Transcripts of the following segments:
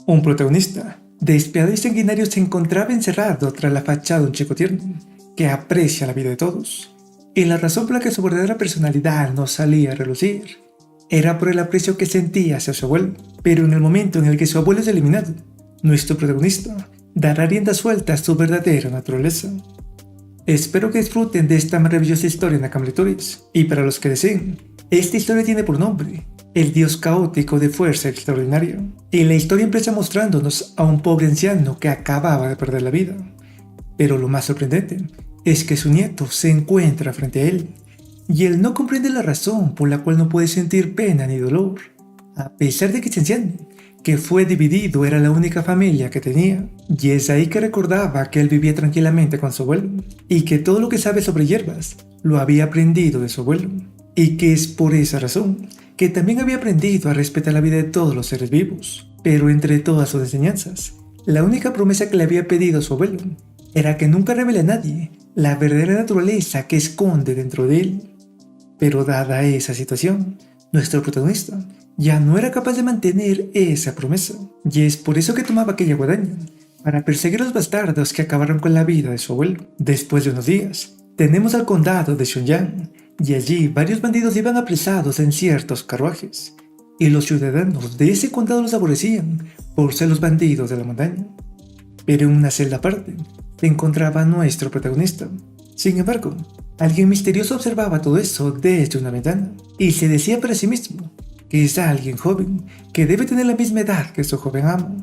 Un protagonista despiadado y sanguinario se encontraba encerrado tras la fachada de un chico tierno que aprecia la vida de todos. Y la razón por la que su verdadera personalidad no salía a relucir era por el aprecio que sentía hacia su abuelo. Pero en el momento en el que su abuelo es eliminado, nuestro protagonista dará rienda suelta a su verdadera naturaleza. Espero que disfruten de esta maravillosa historia en Nakama Lectores, y para los que deseen, esta historia tiene por nombre El Dios Caótico de Fuerza Extraordinaria, y la historia empieza mostrándonos a un pobre anciano que acababa de perder la vida. Pero lo más sorprendente es que su nieto se encuentra frente a él, y él no comprende la razón por la cual no puede sentir pena ni dolor, a pesar de que este anciano, que fue dividido, era la única familia que tenía. Y es ahí que recordaba que él vivía tranquilamente con su abuelo, y que todo lo que sabe sobre hierbas lo había aprendido de su abuelo, y que es por esa razón que también había aprendido a respetar la vida de todos los seres vivos. Pero entre todas sus enseñanzas, la única promesa que le había pedido a su abuelo era que nunca revele a nadie la verdadera naturaleza que esconde dentro de él. Pero dada esa situación, nuestro protagonista ya no era capaz de mantener esa promesa, y es por eso que tomaba aquella guadaña para perseguir a los bastardos que acabaron con la vida de su abuelo. Después de unos días, tenemos al condado de Xionyang, y allí varios bandidos iban apresados en ciertos carruajes, y los ciudadanos de ese condado los aborrecían por ser los bandidos de la montaña. Pero en una celda aparte se encontraba nuestro protagonista. Sin embargo, alguien misterioso observaba todo eso desde una ventana, y se decía para sí mismo que es alguien joven, que debe tener la misma edad que su joven amo.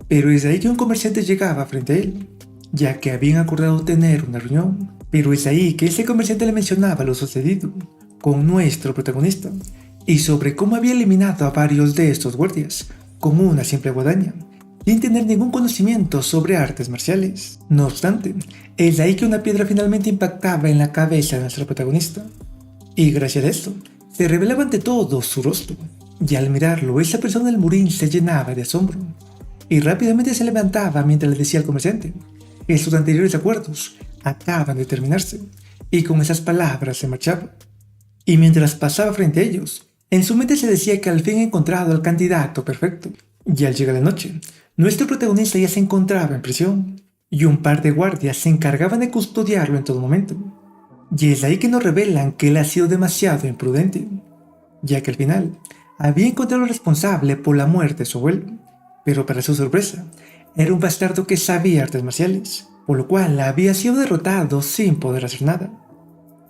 Pero es ahí que un comerciante llegaba frente a él, ya que habían acordado tener una reunión. Pero es ahí que ese comerciante le mencionaba lo sucedido con nuestro protagonista, y sobre cómo había eliminado a varios de estos guardias con una simple guadaña, sin tener ningún conocimiento sobre artes marciales. No obstante, es ahí que una piedra finalmente impactaba en la cabeza de nuestro protagonista, y gracias a esto, se revelaba ante todo su rostro, y al mirarlo, esa persona del murín se llenaba de asombro, y rápidamente se levantaba mientras le decía al comerciante que sus anteriores acuerdos acaban de terminarse, y con esas palabras se marchaba. Y mientras pasaba frente a ellos, en su mente se decía que al fin ha encontrado al candidato perfecto. Y al llegar la noche, nuestro protagonista ya se encontraba en prisión, y un par de guardias se encargaban de custodiarlo en todo momento. Y es ahí que nos revelan que él ha sido demasiado imprudente, ya que al final había encontrado al responsable por la muerte de su abuelo, pero para su sorpresa, era un bastardo que sabía artes marciales, por lo cual había sido derrotado sin poder hacer nada.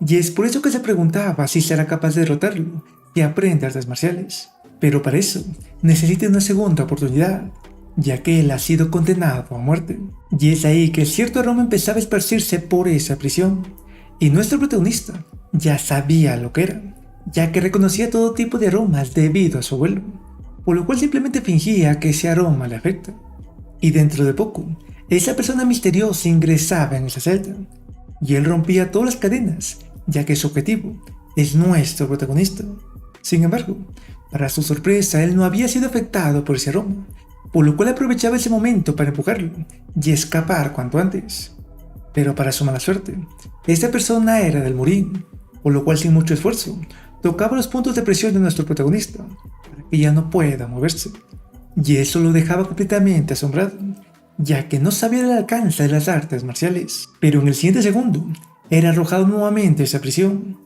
Y es por eso que se preguntaba si será capaz de derrotarlo y aprende artes marciales. Pero para eso necesita una segunda oportunidad, ya que él ha sido condenado a muerte. Y es ahí que cierto aroma empezaba a esparcirse por esa prisión, y nuestro protagonista ya sabía lo que era, ya que reconocía todo tipo de aromas debido a su abuelo, por lo cual simplemente fingía que ese aroma le afecta. Y dentro de poco, esa persona misteriosa ingresaba en esa celda, y él rompía todas las cadenas, ya que su objetivo es nuestro protagonista. Sin embargo, para su sorpresa, él no había sido afectado por ese aroma, por lo cual aprovechaba ese momento para empujarlo y escapar cuanto antes. Pero para su mala suerte, esta persona era del murín, por lo cual sin mucho esfuerzo, tocaba los puntos de presión de nuestro protagonista, para que ya no pueda moverse. Y eso lo dejaba completamente asombrado, ya que no sabía el alcance de las artes marciales. Pero en el siguiente segundo, era arrojado nuevamente a esa prisión,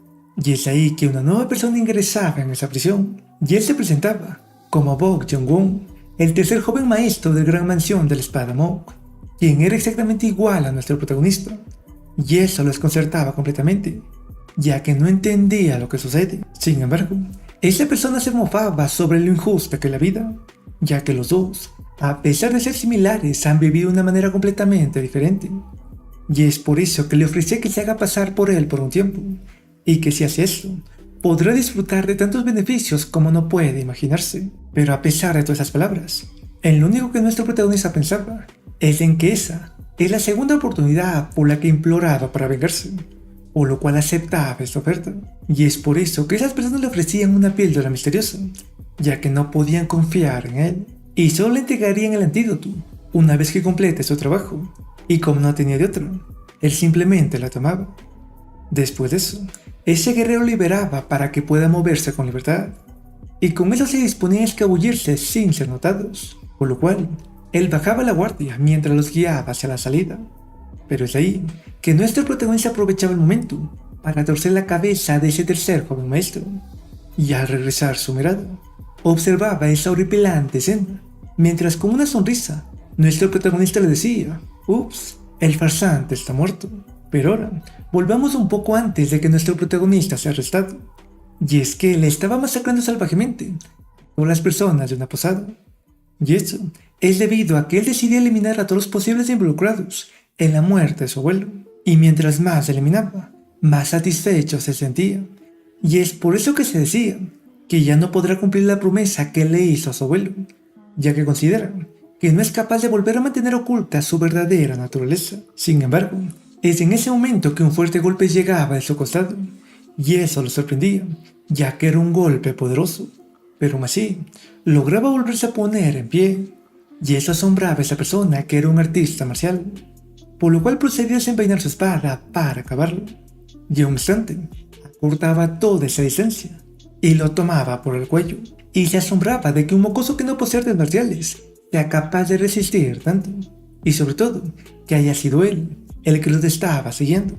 y es ahí que una nueva persona ingresaba en esa prisión, y él se presentaba como Bok Jong-won, el tercer joven maestro del Gran Mansión de la Espada Mok, quien era exactamente igual a nuestro protagonista, y eso lo desconcertaba completamente, ya que no entendía lo que sucede. Sin embargo, esa persona se mofaba sobre lo injusta que es la vida, ya que los dos, a pesar de ser similares, han vivido de una manera completamente diferente, y es por eso que le ofrecía que se haga pasar por él por un tiempo, y que si hace eso, podrá disfrutar de tantos beneficios como no puede imaginarse. Pero a pesar de todas esas palabras, en lo único que nuestro protagonista pensaba es en que esa es la segunda oportunidad por la que imploraba para vengarse, por lo cual aceptaba esta oferta. Y es por eso que esas personas le ofrecían una píldora misteriosa, ya que no podían confiar en él, y solo le entregarían el antídoto una vez que complete su trabajo, y como no tenía de otra, él simplemente la tomaba. Después de eso, ese guerrero liberaba para que pueda moverse con libertad, y con eso se disponía a escabullirse sin ser notados, por lo cual él bajaba la guardia mientras los guiaba hacia la salida. Pero es ahí que nuestro protagonista aprovechaba el momento para torcer la cabeza de ese tercer joven maestro, y al regresar su mirada, observaba esa horripilante escena, mientras con una sonrisa, nuestro protagonista le decía: «Ups, el farsante está muerto». Pero ahora, volvamos un poco antes de que nuestro protagonista sea arrestado, y es que le estaba masacrando salvajemente a las personas de una posada, y eso es debido a que él decidía eliminar a todos los posibles involucrados en la muerte de su abuelo, y mientras más eliminaba, más satisfecho se sentía, y es por eso que se decía que ya no podrá cumplir la promesa que le hizo a su abuelo, ya que considera que no es capaz de volver a mantener oculta su verdadera naturaleza. Sin embargo, es en ese momento que un fuerte golpe llegaba de su costado, y eso lo sorprendía, ya que era un golpe poderoso, pero aún así, lograba volverse a poner en pie, y eso asombraba a esa persona que era un artista marcial, por lo cual procedió a desenvainar su espada para acabarlo, y en un instante, acortaba toda esa distancia, y lo tomaba por el cuello, y se asombraba de que un mocoso que no posee artes marciales sea capaz de resistir tanto, y sobre todo, que haya sido él el que los estaba siguiendo,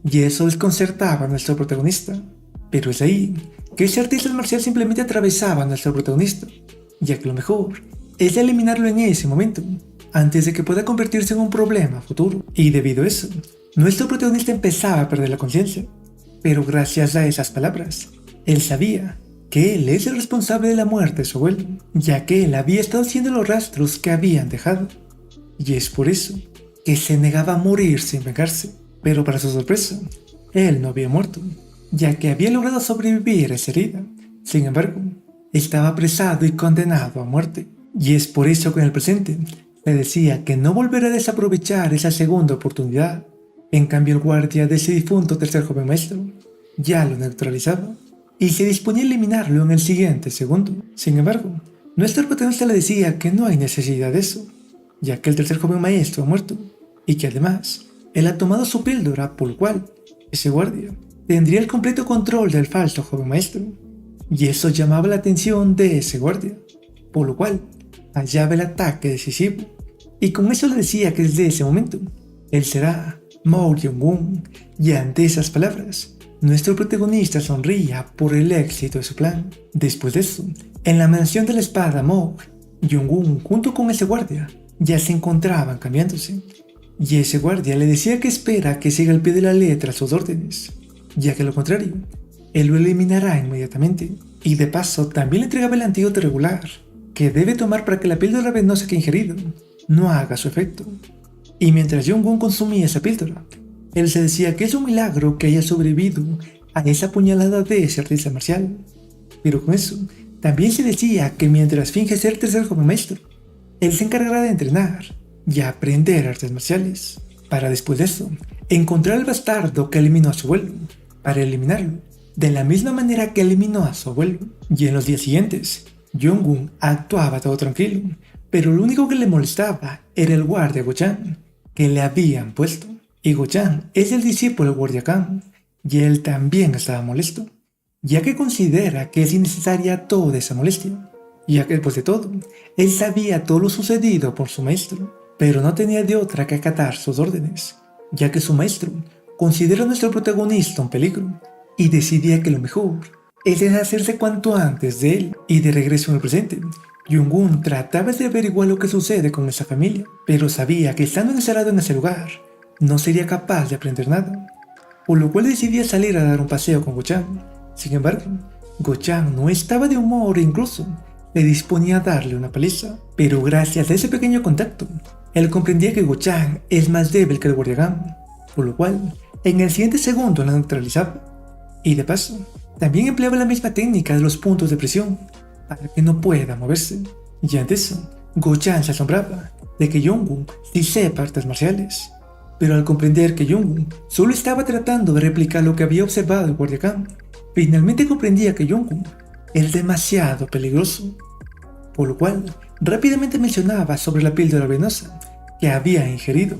y eso desconcertaba a nuestro protagonista. Pero es ahí que ese artista marcial simplemente atravesaba a nuestro protagonista, ya que lo mejor es eliminarlo en ese momento, antes de que pueda convertirse en un problema futuro. Y debido a eso, nuestro protagonista empezaba a perder la conciencia, pero gracias a esas palabras, él sabía que él es el responsable de la muerte de su abuelo, ya que él había estado haciendo los rastros que habían dejado, y es por eso que se negaba a morir sin vengarse. Pero para su sorpresa, él no había muerto, ya que había logrado sobrevivir a esa herida. Sin embargo, estaba apresado y condenado a muerte, y es por eso que en el presente le decía que no volverá a desaprovechar esa segunda oportunidad. En cambio, el guardia de ese difunto tercer joven maestro ya lo neutralizaba y se disponía a eliminarlo en el siguiente segundo. Sin embargo, nuestro protagonista le decía que no hay necesidad de eso, ya que el tercer joven maestro ha muerto, y que además él ha tomado su píldora, por lo cual ese guardia tendría el completo control del falso joven maestro, y eso llamaba la atención de ese guardia, por lo cual hallaba el ataque decisivo, y con eso le decía que desde ese momento él será Mo Jong-un, y ante esas palabras, nuestro protagonista sonría por el éxito de su plan. Después de eso, en la mansión de la espada Mo, Jong-un junto con ese guardia ya se encontraban cambiándose, y ese guardia le decía que espera que siga al pie de la letra sus órdenes, ya que lo contrario, él lo eliminará inmediatamente, y de paso también le entregaba el antídoto regular que debe tomar para que la píldora venosa que ha ingerido no haga su efecto. Y mientras Jong-un consumía esa píldora, él se decía que es un milagro que haya sobrevivido a esa puñalada de ese artista marcial. Pero con eso, también se decía que mientras finge ser tercer joven maestro, él se encargará de entrenar y aprender artes marciales, para después de eso, encontrar al bastardo que eliminó a su abuelo, para eliminarlo de la misma manera que eliminó a su abuelo. Y en los días siguientes, Jong-un actuaba todo tranquilo, pero lo único que le molestaba era el guardia Go-chan que le habían puesto. Y Go-chan es el discípulo del guardia Kang, y él también estaba molesto, ya que considera que es innecesaria toda esa molestia, ya que después de todo, él sabía todo lo sucedido por su maestro, pero no tenía de otra que acatar sus órdenes, ya que su maestro considera a nuestro protagonista un peligro, y decidía que lo mejor es deshacerse cuanto antes de él. Y de regreso en el presente, Jong-un trataba de averiguar lo que sucede con esa familia, pero sabía que estando encerrado en ese lugar, no sería capaz de aprender nada, por lo cual decidía salir a dar un paseo con Go-chan. Sin embargo, Go-chan no estaba de humor e incluso le disponía a darle una paliza, pero gracias a ese pequeño contacto, él comprendía que Go-chan es más débil que el guardia Kang, por lo cual en el siguiente segundo la neutralizaba, y de paso, también empleaba la misma técnica de los puntos de presión para que no pueda moverse. Y ante eso, Go-chan se asombraba de que Jong-un sí sepa artes marciales, pero al comprender que Jong-un solo estaba tratando de replicar lo que había observado el guardia Kang, finalmente comprendía que Jong-un era demasiado peligroso, por lo cual rápidamente mencionaba sobre la píldora venosa que había ingerido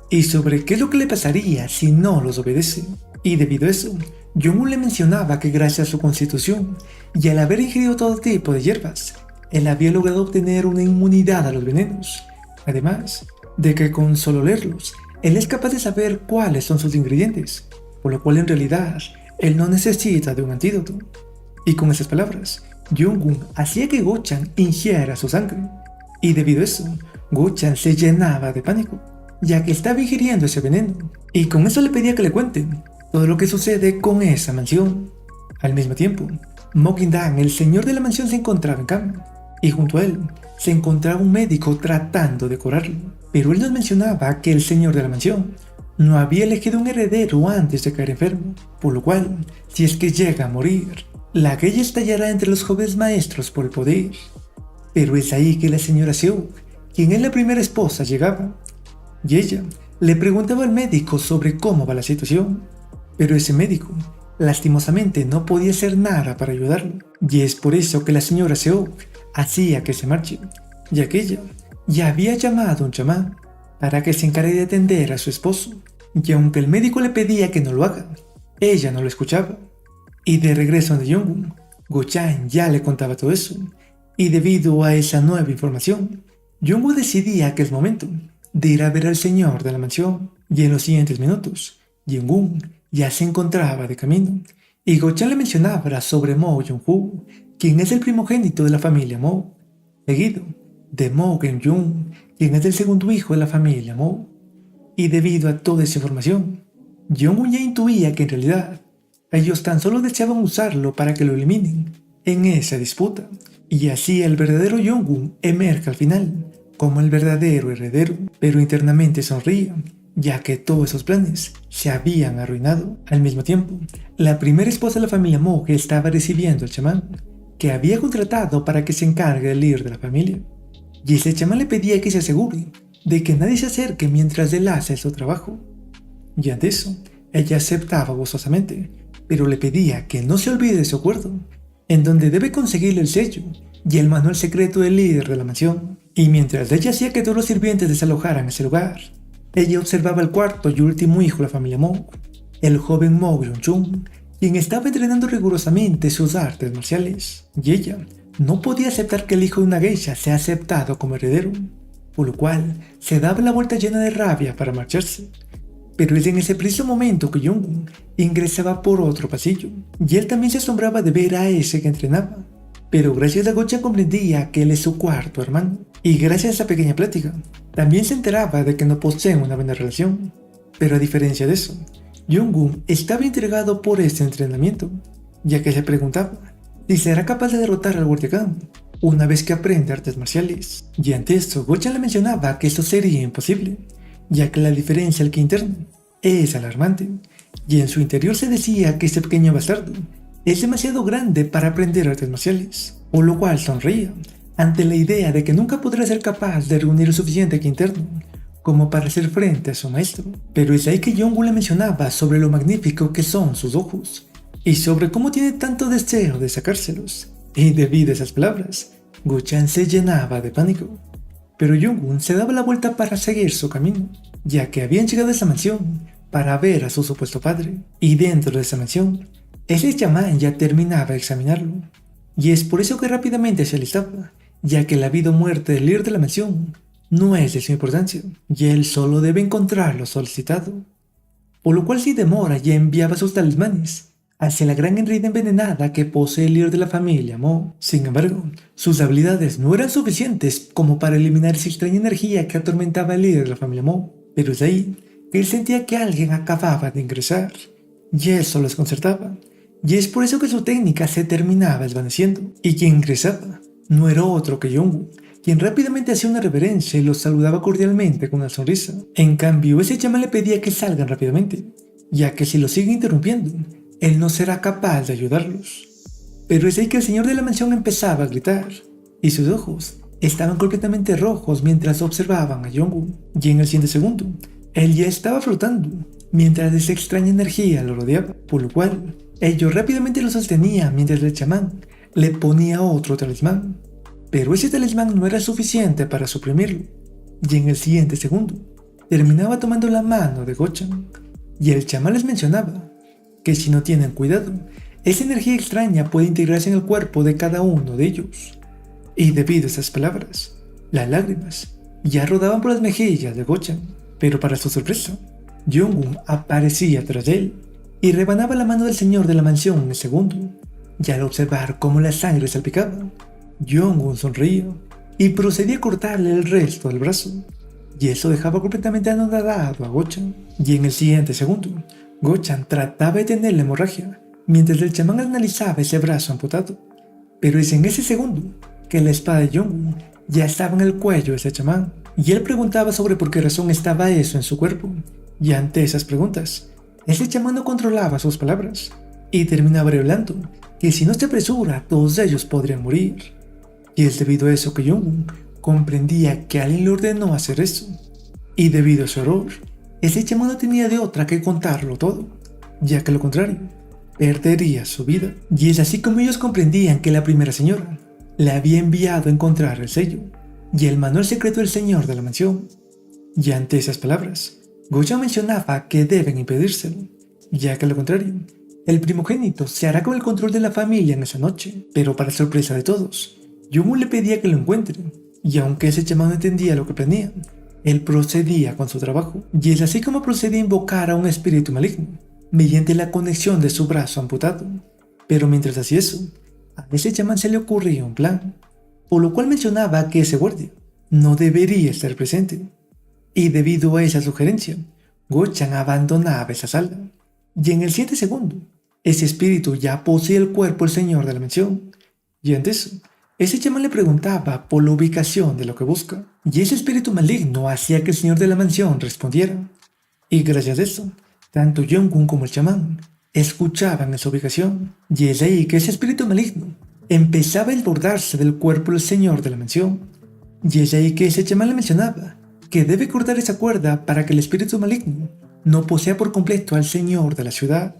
y sobre qué es lo que le pasaría si no los obedece. Y debido a eso, Jong-un le mencionaba que gracias a su constitución y al haber ingerido todo tipo de hierbas, él había logrado obtener una inmunidad a los venenos, además de que con solo leerlos, él es capaz de saber cuáles son sus ingredientes, por lo cual en realidad él no necesita de un antídoto. Y con esas palabras, Jong-un hacía que Go-chan ingiera su sangre, y debido a eso, Go-chan se llenaba de pánico, ya que estaba ingiriendo ese veneno, y con eso le pedía que le cuenten todo lo que sucede con esa mansión. Al mismo tiempo, Mo-Kin-dan, el señor de la mansión, se encontraba en cama, y junto a él se encontraba un médico tratando de curarlo, pero él nos mencionaba que el señor de la mansión no había elegido un heredero antes de caer enfermo, por lo cual, si es que llega a morir, la guerra estallará entre los jóvenes maestros por el poder. Pero es ahí que la señora Seok, quien es la primera esposa, llegaba, y ella le preguntaba al médico sobre cómo va la situación, pero ese médico lastimosamente no podía hacer nada para ayudarlo, y es por eso que la señora Seok hacía que se marche, ya que ella ya había llamado a un chamán para que se encargue de atender a su esposo, y aunque el médico le pedía que no lo haga, ella no lo escuchaba. Y de regreso de Jong-un, Go-chan ya le contaba todo eso, y debido a esa nueva información, Jong-un decidía que es momento de ir a ver al señor de la mansión, y en los siguientes minutos, Jong-un ya se encontraba de camino, y Go-chan le mencionaba sobre Mo Jong-woo, quien es el primogénito de la familia Mo, seguido de Mo Geun-jung, quien es el segundo hijo de la familia Mo. Y debido a toda esa información, Jong-un ya intuía que en realidad ellos tan solo deseaban usarlo para que lo eliminen en esa disputa, y así el verdadero Jong-un emerge al final como el verdadero heredero, pero internamente sonría, ya que todos esos planes se habían arruinado. Al mismo tiempo, la primera esposa de la familia Mo estaba recibiendo al chamán, que había contratado para que se encargue del líder de la familia, y ese chamán le pedía que se asegure de que nadie se acerque mientras él hace su trabajo. Y ante eso, ella aceptaba gozosamente, pero le pedía que no se olvide de su acuerdo, en donde debe conseguirle el sello y el manual secreto del líder de la mansión. Y mientras ella hacía que todos los sirvientes desalojaran ese lugar, ella observaba el cuarto y último hijo de la familia Mo, el joven Mo Geun-jung, quien estaba entrenando rigurosamente sus artes marciales, y ella no podía aceptar que el hijo de una geisha sea aceptado como heredero, por lo cual se daba la vuelta llena de rabia para marcharse. Pero es en ese preciso momento que Jong-un ingresaba por otro pasillo, y él también se asombraba de ver a ese que entrenaba. Pero gracias a Go-chan comprendía que él es su cuarto hermano, y gracias a esa pequeña plática, también se enteraba de que no poseen una buena relación. Pero a diferencia de eso, Jong-un estaba intrigado por este entrenamiento, ya que se preguntaba si será capaz de derrotar al guardián una vez que aprende artes marciales. Y ante esto, Go-chan le mencionaba que eso sería imposible, ya que la diferencia al que interno es alarmante, y en su interior se decía que este pequeño bastardo es demasiado grande para aprender artes marciales, por lo cual sonreía ante la idea de que nunca podrá ser capaz de reunir lo suficiente que interno como para hacer frente a su maestro. Pero es ahí que Jong-un le mencionaba sobre lo magnífico que son sus ojos, y sobre cómo tiene tanto deseo de sacárselos, y debido a esas palabras, Go-chan se llenaba de pánico. Pero Jong-un se daba la vuelta para seguir su camino, ya que habían llegado a esa mansión para ver a su supuesto padre, y dentro de esa mansión, ese chamán ya terminaba de examinarlo, y es por eso que rápidamente se alistaba, ya que la vida o muerte del líder de la mansión no es de su importancia, y él solo debe encontrar lo solicitado. Por lo cual sin demora ya enviaba sus talismanes hacia la gran reina envenenada que posee el líder de la familia Mo. Sin embargo, sus habilidades no eran suficientes como para eliminar esa extraña energía que atormentaba al líder de la familia Mo, pero es ahí que él sentía que alguien acababa de ingresar, y eso lo desconcertaba, y es por eso que su técnica se terminaba desvaneciendo, y quien ingresaba no era otro que Jong-un, quien rápidamente hacía una reverencia y los saludaba cordialmente con una sonrisa. En cambio, ese chamán le pedía que salgan rápidamente, ya que si lo siguen interrumpiendo, él no será capaz de ayudarlos. Pero es ahí que el señor de la mansión empezaba a gritar, y sus ojos estaban completamente rojos mientras observaban a Jong-un, y en el siguiente segundo, él ya estaba flotando, mientras esa extraña energía lo rodeaba, por lo cual ellos rápidamente lo sostenía mientras el chamán le ponía otro talismán. Pero ese talismán no era suficiente para suprimirlo, y en el siguiente segundo terminaba tomando la mano de Go-chan, y el chamán les mencionaba que si no tienen cuidado, esa energía extraña puede integrarse en el cuerpo de cada uno de ellos. Y debido a esas palabras, las lágrimas ya rodaban por las mejillas de Go-chan, pero para su sorpresa, Jong-un aparecía tras de él y rebanaba la mano del señor de la mansión en el segundo. Y al observar cómo la sangre salpicaba, Jong-un sonreía y procedía a cortarle el resto del brazo. Y eso dejaba completamente anodado a Go-chan. Y en el siguiente segundo, Go-chan trataba de detener la hemorragia, mientras el chamán analizaba ese brazo amputado. Pero es en ese segundo que la espada de Jong-un ya estaba en el cuello de ese chamán, y él preguntaba sobre por qué razón estaba eso en su cuerpo. Y ante esas preguntas, ese chamán no controlaba sus palabras, y terminaba revelando que si no se apresura, todos ellos podrían morir. Y es debido a eso que Jong-un comprendía que alguien le ordenó hacer eso, y debido a su error, ese chamán no tenía de otra que contarlo todo, ya que lo contrario, perdería su vida. Y es así como ellos comprendían que la primera señora le había enviado a encontrar el sello y el manual secreto del señor de la mansión. Y ante esas palabras, Go-chan mencionaba que deben impedírselo, ya que al contrario, el primogénito se hará con el control de la familia en esa noche. Pero para sorpresa de todos, Jong-un le pedía que lo encuentren, y aunque ese chamán no entendía lo que planean, él procedía con su trabajo. Y es así como procedía a invocar a un espíritu maligno, mediante la conexión de su brazo amputado. Pero mientras hacía eso, a ese chamán se le ocurría un plan, por lo cual mencionaba que ese guardia no debería estar presente. Y debido a esa sugerencia, Go-chan abandonaba esa sala. Y en el siguiente segundo, ese espíritu ya poseía el cuerpo del señor de la mansión. Y ante eso, ese chamán le preguntaba por la ubicación de lo que busca. Y ese espíritu maligno hacía que el señor de la mansión respondiera. Y gracias a eso, tanto Jong-un como el chamán escuchaban esa ubicación. Y es ahí que ese espíritu maligno empezaba a desbordarse del cuerpo del señor de la mansión. Y es ahí que ese chamán le mencionaba que debe cortar esa cuerda para que el espíritu maligno no posea por completo al señor de la ciudad.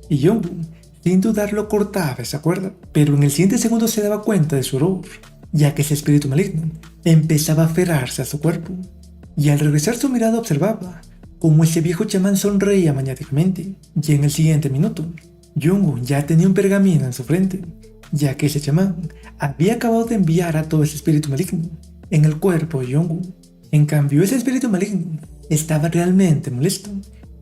Y Jong-un, sin dudarlo, cortaba esa cuerda, pero en el siguiente segundo se daba cuenta de su error, ya que ese espíritu maligno empezaba a aferrarse a su cuerpo. Y al regresar su mirada observaba cómo ese viejo chamán sonreía maniáticamente. Y en el siguiente minuto, Jong-un ya tenía un pergamino en su frente, ya que ese chamán había acabado de enviar a todo ese espíritu maligno en el cuerpo de Jong-un. En cambio, ese espíritu maligno estaba realmente molesto,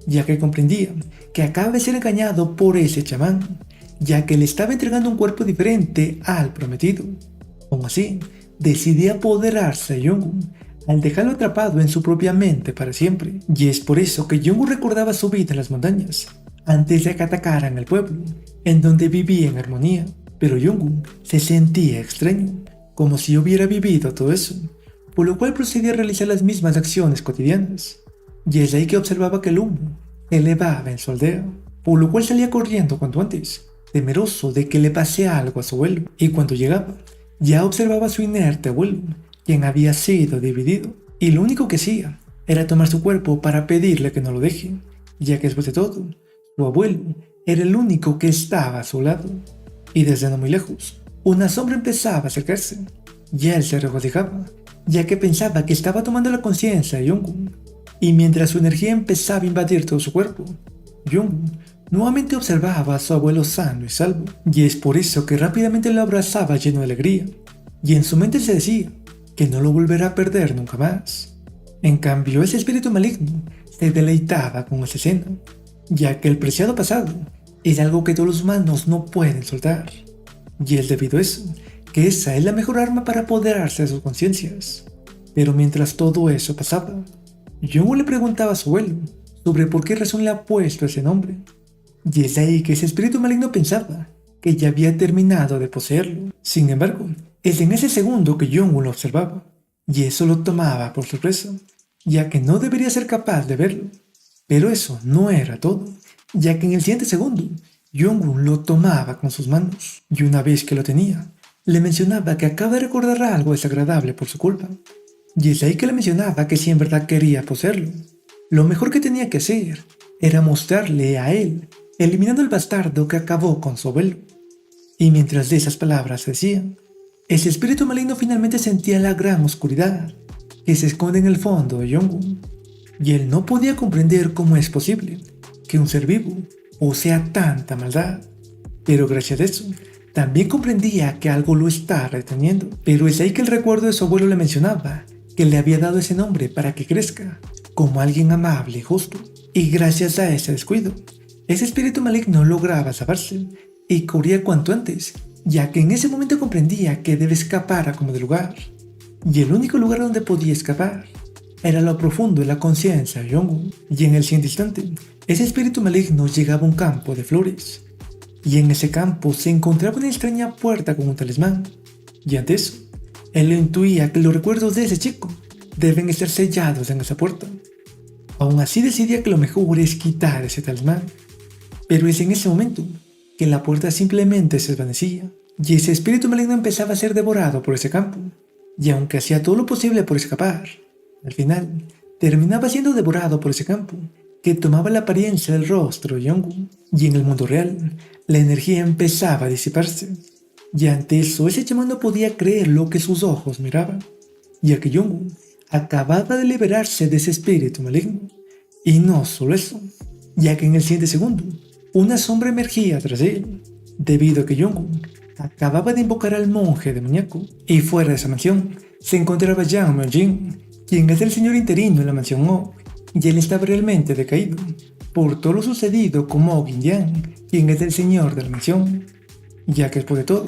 ya que comprendía que acaba de ser engañado por ese chamán, ya que le estaba entregando un cuerpo diferente al prometido. Aún así, decidía apoderarse de Jong-un al dejarlo atrapado en su propia mente para siempre. Y es por eso que Jong-un recordaba su vida en las montañas, antes de que atacaran el pueblo, en donde vivía en armonía. Pero Jong-un se sentía extraño, como si hubiera vivido todo eso, por lo cual procedía a realizar las mismas acciones cotidianas. Y es ahí que observaba que el humo elevaba en su aldea, por lo cual salía corriendo cuanto antes, temeroso de que le pase algo a su abuelo. Y cuando llegaba, ya observaba a su inerte abuelo, quien había sido dividido, y lo único que hacía era tomar su cuerpo para pedirle que no lo deje, ya que después de todo, su abuelo era el único que estaba a su lado. Y desde no muy lejos, una sombra empezaba a acercarse, y él se regocijaba, ya que pensaba que estaba tomando la conciencia de Jong-un. Y mientras su energía empezaba a invadir todo su cuerpo, Jong-un nuevamente observaba a su abuelo sano y salvo, y es por eso que rápidamente lo abrazaba lleno de alegría, y en su mente se decía que no lo volverá a perder nunca más. En cambio, ese espíritu maligno se deleitaba con esa escena, ya que el preciado pasado es algo que todos los humanos no pueden soltar, y es debido a eso que esa es la mejor arma para apoderarse de sus conciencias. Pero mientras todo eso pasaba, Jong-un le preguntaba a su abuelo sobre por qué razón le ha puesto ese nombre, y es ahí que ese espíritu maligno pensaba que ya había terminado de poseerlo. Sin embargo, es en ese segundo que Jong-un lo observaba, y eso lo tomaba por sorpresa, ya que no debería ser capaz de verlo. Pero eso no era todo, ya que en el siguiente segundo, Jong-un lo tomaba con sus manos, y una vez que lo tenía, le mencionaba que acaba de recordar algo desagradable por su culpa. Y es ahí que le mencionaba que si en verdad quería poseerlo, lo mejor que tenía que hacer era mostrarle a él, eliminando el bastardo que acabó con su abuelo. Y mientras de esas palabras se decían, ese espíritu maligno finalmente sentía la gran oscuridad que se esconde en el fondo de Jong-un, y él no podía comprender cómo es posible que un ser vivo o sea, tanta maldad. Pero gracias a eso, también comprendía que algo lo estaba reteniendo. Pero es ahí que el recuerdo de su abuelo le mencionaba que le había dado ese nombre para que crezca como alguien amable y justo. Y gracias a ese descuido, ese espíritu maligno lograba salvarse y corría cuanto antes, ya que en ese momento comprendía que debe escapar a como de lugar. Y el único lugar donde podía escapar era lo profundo de la conciencia de Jong-un. Y en el siguiente instante, ese espíritu maligno llegaba a un campo de flores. Y en ese campo se encontraba una extraña puerta con un talismán. Y ante eso, él intuía que los recuerdos de ese chico deben estar sellados en esa puerta. Aún así decidía que lo mejor es quitar ese talismán. Pero es en ese momento que la puerta simplemente se desvanecía y ese espíritu maligno empezaba a ser devorado por ese campo. Y aunque hacía todo lo posible por escapar, al final terminaba siendo devorado por ese campo que tomaba la apariencia del rostro de Jong-un. Y en el mundo real, la energía empezaba a disiparse. Y ante eso, ese chamán no podía creer lo que sus ojos miraban, ya que Jong-un acababa de liberarse de ese espíritu maligno. Y no solo eso, ya que en el siguiente segundo, una sombra emergía tras él, debido a que Jong-un acababa de invocar al monje demoníaco. Y fuera de esa mansión, se encontraba Yang Myeon-jin, quien es el señor interino en la mansión O, y él estaba realmente decaído por todo lo sucedido con Mo Gin-yang, quien es el señor de la mansión, ya que después de todo,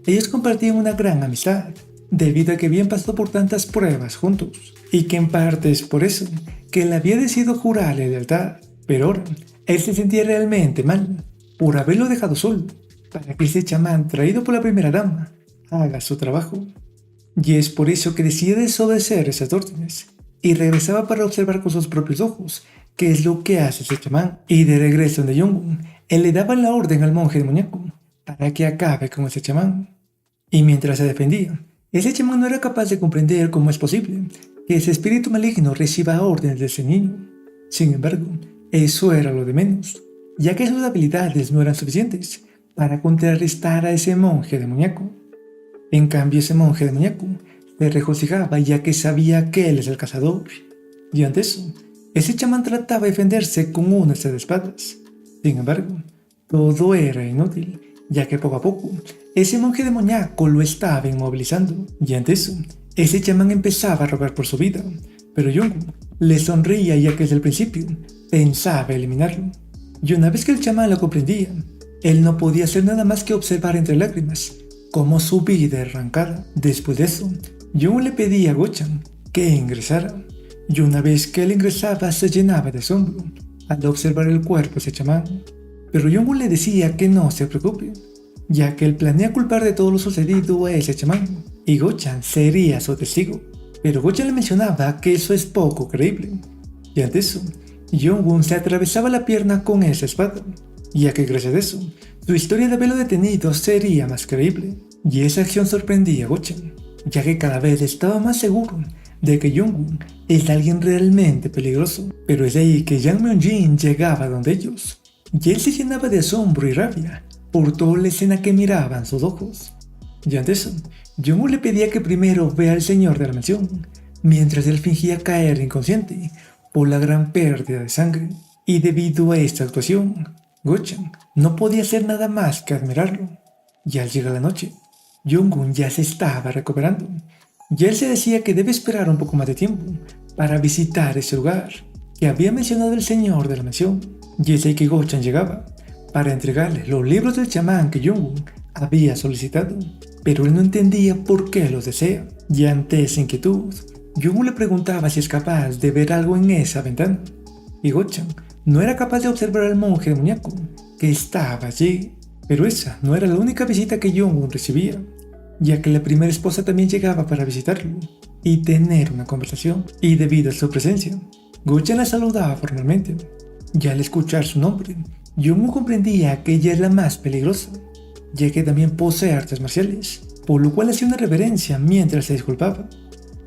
ellos compartían una gran amistad, debido a que habían pasado por tantas pruebas juntos, y que en parte es por eso que él había decidido jurarle lealtad. Pero ahora, él se sentía realmente mal por haberlo dejado solo, para que ese chamán traído por la primera dama haga su trabajo. Y es por eso que decide desobedecer esas órdenes, y regresaba para observar con sus propios ojos qué es lo que hace ese chamán. Y de regreso de Jong-un, él le daba la orden al monje demoníaco para que acabe con ese chamán. Y mientras se defendía, ese chamán no era capaz de comprender cómo es posible que ese espíritu maligno reciba órdenes de ese niño. Sin embargo, eso era lo de menos, ya que sus habilidades no eran suficientes para contrarrestar a ese monje demoníaco. En cambio, ese monje demoníaco se regocijaba ya que sabía que él es el cazador. Y ante eso, ese chamán trataba de defenderse con una de espadas. Sin embargo, todo era inútil, ya que poco a poco, ese monje demoníaco lo estaba inmovilizando. Y ante eso, ese chamán empezaba a rogar por su vida, pero Jong-un le sonreía ya que desde el principio pensaba eliminarlo. Y una vez que el chamán lo comprendía, él no podía hacer nada más que observar entre lágrimas cómo su vida era arrancada. Después de eso, Jong-un le pedía a Go-chan que ingresara, y una vez que él ingresaba se llenaba de asombro al observar el cuerpo de ese chamán. Pero Jong-un le decía que no se preocupe, ya que él planea culpar de todo lo sucedido a ese chamán, y Go-chan sería su testigo. Pero Go-chan le mencionaba que eso es poco creíble, y ante eso, Jong-un se atravesaba la pierna con esa espada, ya que gracias a eso, su historia de haberlo detenido sería más creíble. Y esa acción sorprendía a Go-chan, ya que cada vez estaba más seguro de que Jong-un es alguien realmente peligroso. Pero es ahí que Yang Myeon-jin llegaba donde ellos, y él se llenaba de asombro y rabia por toda la escena que miraban sus ojos. Y ante eso, Jong-un le pedía que primero vea al señor de la mansión, mientras él fingía caer inconsciente por la gran pérdida de sangre. Y debido a esta actuación, Go-chan no podía hacer nada más que admirarlo. Y al llegar la noche, Jong-un ya se estaba recuperando, y él se decía que debe esperar un poco más de tiempo para visitar ese lugar que había mencionado el señor de la mansión. Y es ahí que Go-chan llegaba para entregarle los libros del chamán que Jong-un había solicitado, pero él no entendía por qué los desea. Y ante esa inquietud, Jong-un le preguntaba si es capaz de ver algo en esa ventana, y Go-chan no era capaz de observar al monje demoníaco que estaba allí. Pero esa no era la única visita que Jong-un recibía, ya que la primera esposa también llegaba para visitarlo y tener una conversación. Y debido a su presencia, Go-chan la saludaba formalmente, y al escuchar su nombre, Jong-un comprendía que ella es la más peligrosa, ya que también posee artes marciales, por lo cual hacía una reverencia mientras se disculpaba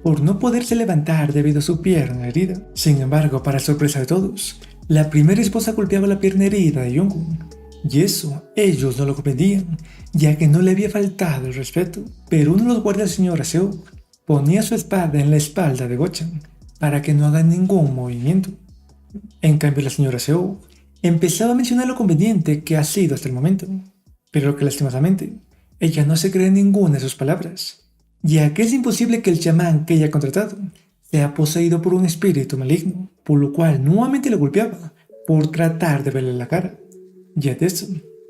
por no poderse levantar debido a su pierna herida. Sin embargo, para sorpresa de todos, la primera esposa golpeaba la pierna herida de Jong-un, y eso ellos no lo comprendían, ya que no le había faltado el respeto. Pero uno de los guardias del señor Aseok ponía su espada en la espalda de Go-chan para que no haga ningún movimiento. En cambio, la señora Aseok Empezaba a mencionar lo conveniente que ha sido hasta el momento, pero que lastimosamente ella no se cree en ninguna de sus palabras, ya que es imposible que el chamán que ella ha contratado sea poseído por un espíritu maligno, por lo cual nuevamente le golpeaba por tratar de verle la cara. Ya de eso,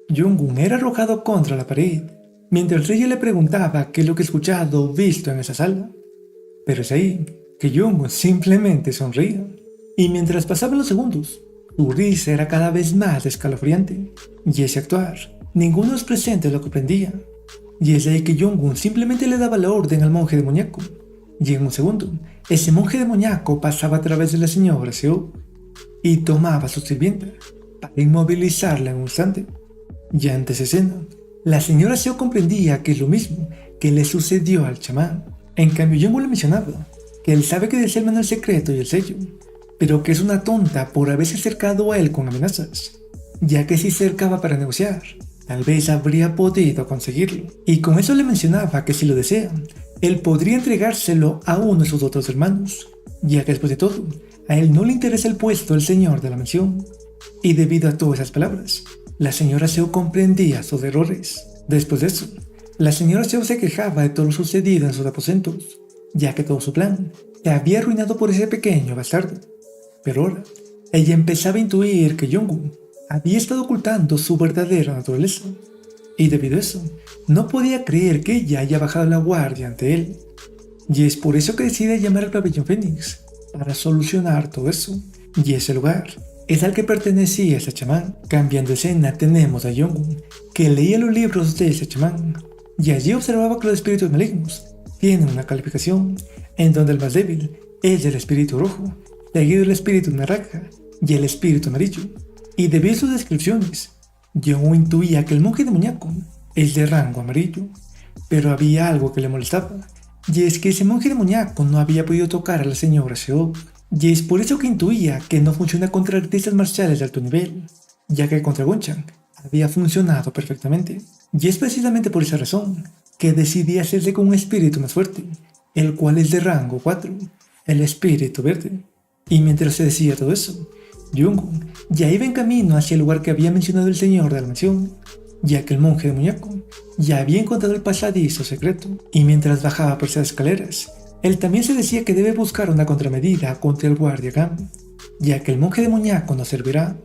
Jung-un era arrojado contra la pared, mientras ella le preguntaba qué es lo que ha escuchado o visto en esa sala. Pero es ahí que Jung simplemente sonría, y mientras pasaban los segundos, su risa era cada vez más escalofriante, y ese actuar, ninguno de los presentes lo comprendía. Y es ahí que Jung simplemente le daba la orden al monje demoníaco, y en un segundo, ese monje demoníaco pasaba a través de la señora Seo y tomaba a su sirvienta para inmovilizarla en un instante. Y ante esa escena, la señora Seo comprendía que es lo mismo que le sucedió al chamán. En cambio, Jung le mencionaba que él sabe que desea el manual secreto y el sello, pero que es una tonta por haberse acercado a él con amenazas, ya que si se acercaba para negociar, tal vez habría podido conseguirlo. Y con eso le mencionaba que si lo desea, él podría entregárselo a uno de sus otros hermanos, ya que después de todo, a él no le interesa el puesto del señor de la mansión. Y debido a todas esas palabras, la señora Seo comprendía sus errores. Después de eso, la señora Seo se quejaba de todo lo sucedido en sus aposentos, ya que todo su plan se había arruinado por ese pequeño bastardo. Pero ahora, ella empezaba a intuir que Jung había estado ocultando su verdadera naturaleza, y debido a eso, no podía creer que ella haya bajado la guardia ante él. Y es por eso que decide llamar al pabellón Fénix, para solucionar todo eso. Y ese lugar es al que pertenecía ese chamán. Cambiando de escena, tenemos a Jung, que leía los libros de ese chamán, y allí observaba que los espíritus malignos tienen una calificación, en donde el más débil es el espíritu rojo, seguido del espíritu naranja y el espíritu amarillo. Y debido a sus descripciones, Jung intuía que el monje demoníaco es de rango amarillo. Pero había algo que le molestaba, y es que ese monje demoníaco no había podido tocar a la señora Seo. Y es por eso que intuía que no funciona contra artistas marciales de alto nivel, ya que contra Gonchan había funcionado perfectamente. Y es precisamente por esa razón que decidí hacerse con un espíritu más fuerte, el cual es de rango 4, el espíritu verde. Y mientras se decía todo eso, Jung ya iba en camino hacia el lugar que había mencionado el señor de la mansión, ya que el monje demoníaco ya había encontrado el pasadizo secreto. Y mientras bajaba por esas escaleras, él también se decía que debe buscar una contramedida contra el guardia Gam, ya que el monje demoníaco no servirá.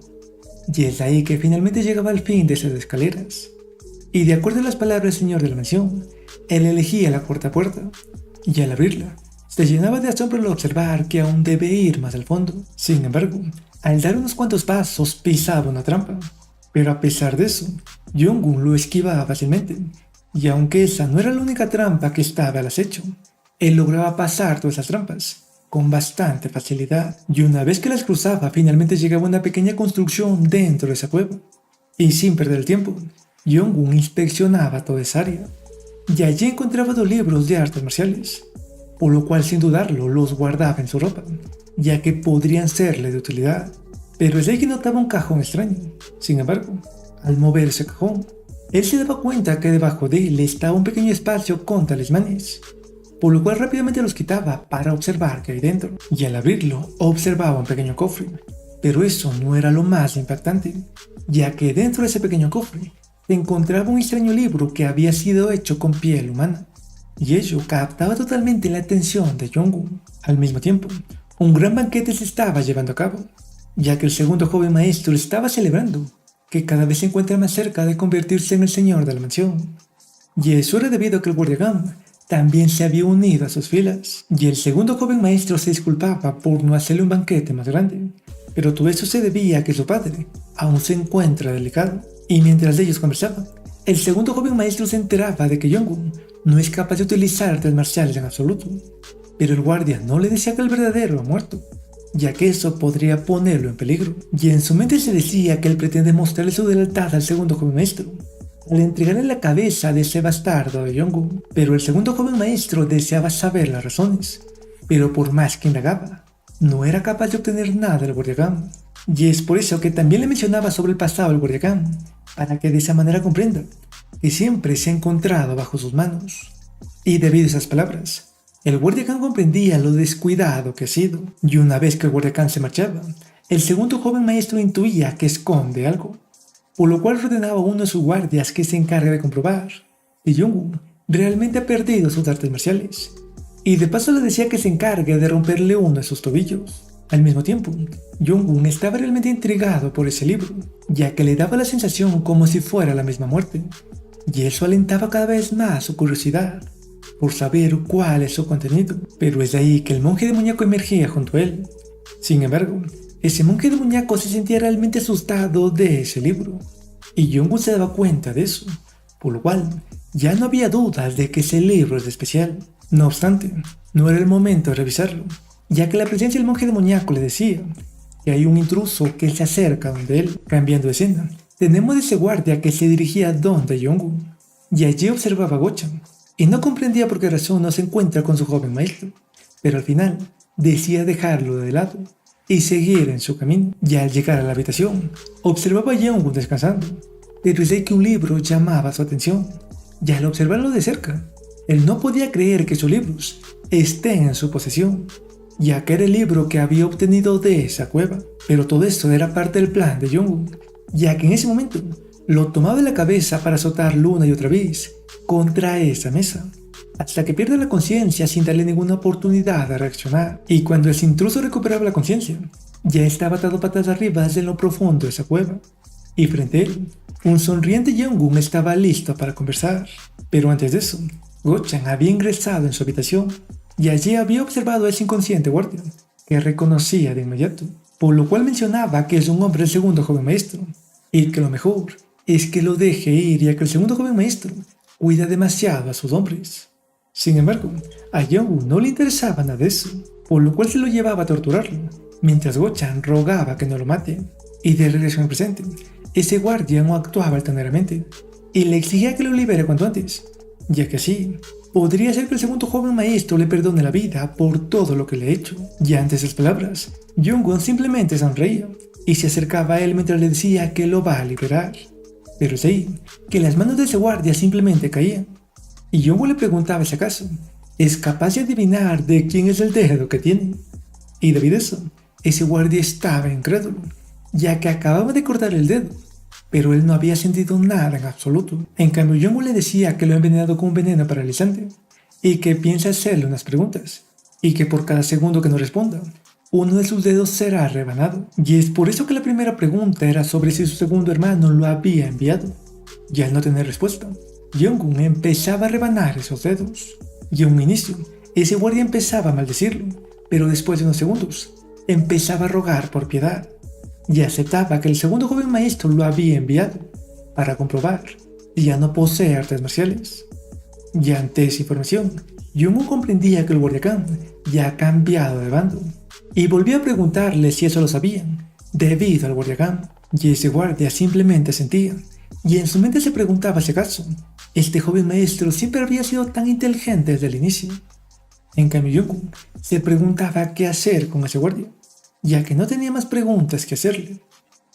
Y es ahí que finalmente llegaba al fin de esas escaleras. Y de acuerdo a las palabras del señor de la mansión, él elegía la cuarta puerta, y al abrirla, se llenaba de asombro al observar que aún debe ir más al fondo. Sin embargo, al dar unos cuantos pasos pisaba una trampa, pero a pesar de eso, Jung lo esquivaba fácilmente, y aunque esa no era la única trampa que estaba al acecho, él lograba pasar todas esas trampas con bastante facilidad, y una vez que las cruzaba finalmente llegaba a una pequeña construcción dentro de esa cueva. Y sin perder el tiempo, Jung inspeccionaba toda esa área, y allí encontraba 2 libros de artes marciales, por lo cual sin dudarlo los guardaba en su ropa, ya que podrían serle de utilidad. Pero es ahí que notaba un cajón extraño. Sin embargo, al mover ese cajón, él se daba cuenta que debajo de él estaba un pequeño espacio con talismanes, por lo cual rápidamente los quitaba para observar qué hay dentro. Y al abrirlo, observaba un pequeño cofre. Pero eso no era lo más impactante, ya que dentro de ese pequeño cofre se encontraba un extraño libro que había sido hecho con piel humana, y ello captaba totalmente la atención de Jung. Al mismo tiempo, un gran banquete se estaba llevando a cabo, ya que el segundo joven maestro estaba celebrando que cada vez se encuentra más cerca de convertirse en el señor de la mansión. Y eso era debido a que el guardia Gam también se había unido a sus filas, y el segundo joven maestro se disculpaba por no hacerle un banquete más grande, pero todo eso se debía a que su padre aún se encuentra delicado. Y mientras ellos conversaban, el segundo joven maestro se enteraba de que Jung no es capaz de utilizar artes marciales en absoluto, pero el guardia no le decía que el verdadero ha muerto, ya que eso podría ponerlo en peligro. Y en su mente se decía que él pretende mostrarle su lealtad al segundo joven maestro al entregarle la cabeza de ese bastardo de Jung. Pero el segundo joven maestro deseaba saber las razones, pero por más que indagaba, no era capaz de obtener nada del guardia Gam. Y es por eso que también le mencionaba sobre el pasado del guardia Gam, para que de esa manera comprenda que siempre se ha encontrado bajo sus manos. Y debido a esas palabras, el guardia Gam comprendía lo descuidado que ha sido. Y una vez que el guardia Gam se marchaba, el segundo joven maestro intuía que esconde algo, por lo cual ordenaba a uno de sus guardias que se encargue de comprobar si Jong-un realmente ha perdido sus artes marciales, y de paso le decía que se encargue de romperle uno de sus tobillos. Al mismo tiempo, Jong-un estaba realmente intrigado por ese libro, ya que le daba la sensación como si fuera la misma muerte, y eso alentaba cada vez más su curiosidad por saber cuál es su contenido. Pero es de ahí que el monje demoníaco emergía junto a él. Sin embargo, ese monje demoníaco se sentía realmente asustado de ese libro, y Jong-un se daba cuenta de eso, por lo cual ya no había dudas de que ese libro es especial. No obstante, no era el momento de revisarlo, ya que la presencia del monje demoníaco le decía que hay un intruso que se acerca donde él. Cambiando de escena, tenemos ese guardia que se dirigía donde Jong-un, y allí observaba a Go-chan, y no comprendía por qué razón no se encuentra con su joven maestro, pero al final decía dejarlo de lado y seguir en su camino. Ya al llegar a la habitación, observaba a Jong-un descansando, pero es ahí que un libro llamaba su atención, y al observarlo de cerca, él no podía creer que sus libros estén en su posesión, ya que era el libro que había obtenido de esa cueva. Pero todo esto era parte del plan de Jong-un, ya que en ese momento lo tomaba de la cabeza para azotarlo una y otra vez contra esa mesa, hasta que pierde la conciencia sin darle ninguna oportunidad de reaccionar. Y cuando el intruso recuperaba la conciencia, ya estaba atado patas arriba en lo profundo de esa cueva, y frente a él, un sonriente Jong-un estaba listo para conversar. Pero antes de eso, Go-chan había ingresado en su habitación, y allí había observado a ese inconsciente guardia, que reconocía de inmediato, por lo cual mencionaba que es un hombre del segundo joven maestro, y que lo mejor es que lo deje ir, ya que el segundo joven maestro cuida demasiado a sus hombres. Sin embargo, a Jong-un no le interesaba nada de eso, por lo cual se lo llevaba a torturarlo, mientras Go-chan rogaba que no lo mate. Y de regreso en el presente, ese guardia no actuaba altaneramente, y le exigía que lo libere cuanto antes, ya que así podría ser que el segundo joven maestro le perdone la vida por todo lo que le ha hecho. Y ante esas palabras, Jong-un simplemente sonreía y se acercaba a él mientras le decía que lo va a liberar. Pero es ahí que las manos de ese guardia simplemente caían, y Jong-un le preguntaba si acaso es capaz de adivinar de quién es el dedo que tiene. Y debido a eso, ese guardia estaba incrédulo, ya que acababa de cortar el dedo, pero él no había sentido nada en absoluto. En cambio, Jong-un le decía que lo ha envenenado con un veneno paralizante, y que piensa hacerle unas preguntas, y que por cada segundo que no responda, uno de sus dedos será rebanado. Y es por eso que la primera pregunta era sobre si su segundo hermano lo había enviado. Y al no tener respuesta, Jong-un empezaba a rebanar esos dedos. Y en un inicio, ese guardia empezaba a maldecirlo, pero después de unos segundos, empezaba a rogar por piedad, y aceptaba que el segundo joven maestro lo había enviado para comprobar si ya no posee artes marciales. Y ante esa información, Jong-un comprendía que el guardián ya ha cambiado de bando, y volvió a preguntarle si eso lo sabían, debido al guardián. Y ese guardia simplemente sentía, y en su mente se preguntaba si acaso este joven maestro siempre había sido tan inteligente desde el inicio. En cambio, Jong-un se preguntaba qué hacer con ese guardia, ya que no tenía más preguntas que hacerle.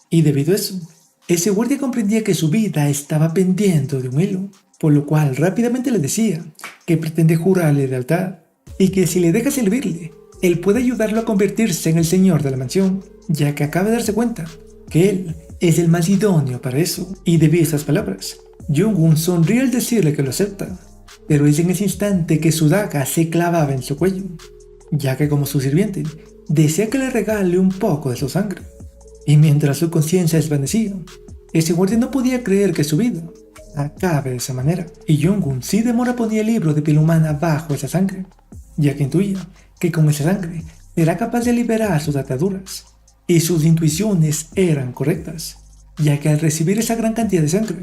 Y debido a eso, ese guardia comprendía que su vida estaba pendiendo de un hilo, por lo cual rápidamente le decía que pretende jurarle lealtad, y que si le deja servirle, él puede ayudarlo a convertirse en el señor de la mansión, ya que acaba de darse cuenta que él es el más idóneo para eso. Y debido a esas palabras, Jong-un sonríe al decirle que lo acepta, pero es en ese instante que su daga se clavaba en su cuello, ya que como su sirviente, desea que le regale un poco de su sangre. Y mientras su conciencia desvanecía, ese guardia no podía creer que su vida acabe de esa manera. Y Jong-un sin demora ponía el libro de piel humana bajo esa sangre, ya que intuía que con esa sangre era capaz de liberar sus ataduras. Y sus intuiciones eran correctas, ya que al recibir esa gran cantidad de sangre,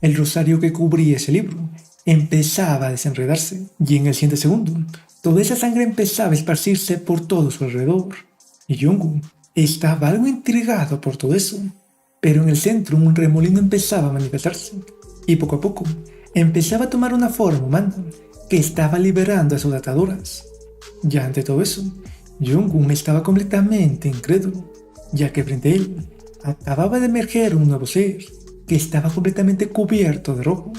el rosario que cubría ese libro empezaba a desenredarse, y en el siguiente segundo, toda esa sangre empezaba a esparcirse por todo su alrededor. Y Jong-un estaba algo intrigado por todo eso, pero en el centro un remolino empezaba a manifestarse, y poco a poco empezaba a tomar una forma humana que estaba liberando a sus ataduras. Ya ante todo eso, Jong-un estaba completamente incrédulo, ya que frente a él acababa de emerger un nuevo ser que estaba completamente cubierto de rojo,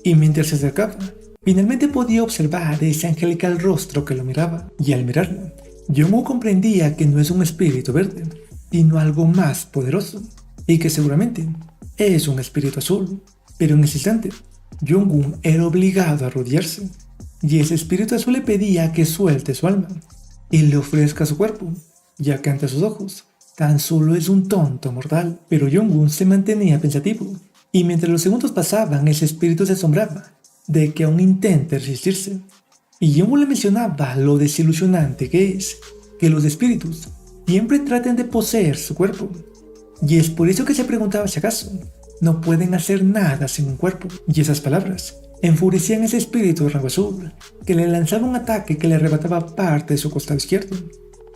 y mientras se acercaba, finalmente podía observar ese angelical rostro que lo miraba, y al mirarlo, Jong-un comprendía que no es un espíritu verde, sino algo más poderoso, y que seguramente es un espíritu azul. Pero en ese instante, Jong-un era obligado a arrodillarse, y ese espíritu azul le pedía que suelte su alma y le ofrezca su cuerpo, ya que ante sus ojos tan solo es un tonto mortal. Pero Jong-un se mantenía pensativo, y mientras los segundos pasaban, ese espíritu se asombraba de que aún intente resistirse. Y Jong-un le mencionaba lo desilusionante que es que los espíritus siempre traten de poseer su cuerpo, y es por eso que se preguntaba si acaso no pueden hacer nada sin un cuerpo. Y esas palabras enfurecían a ese espíritu de rango azul, que le lanzaba un ataque que le arrebataba parte de su costado izquierdo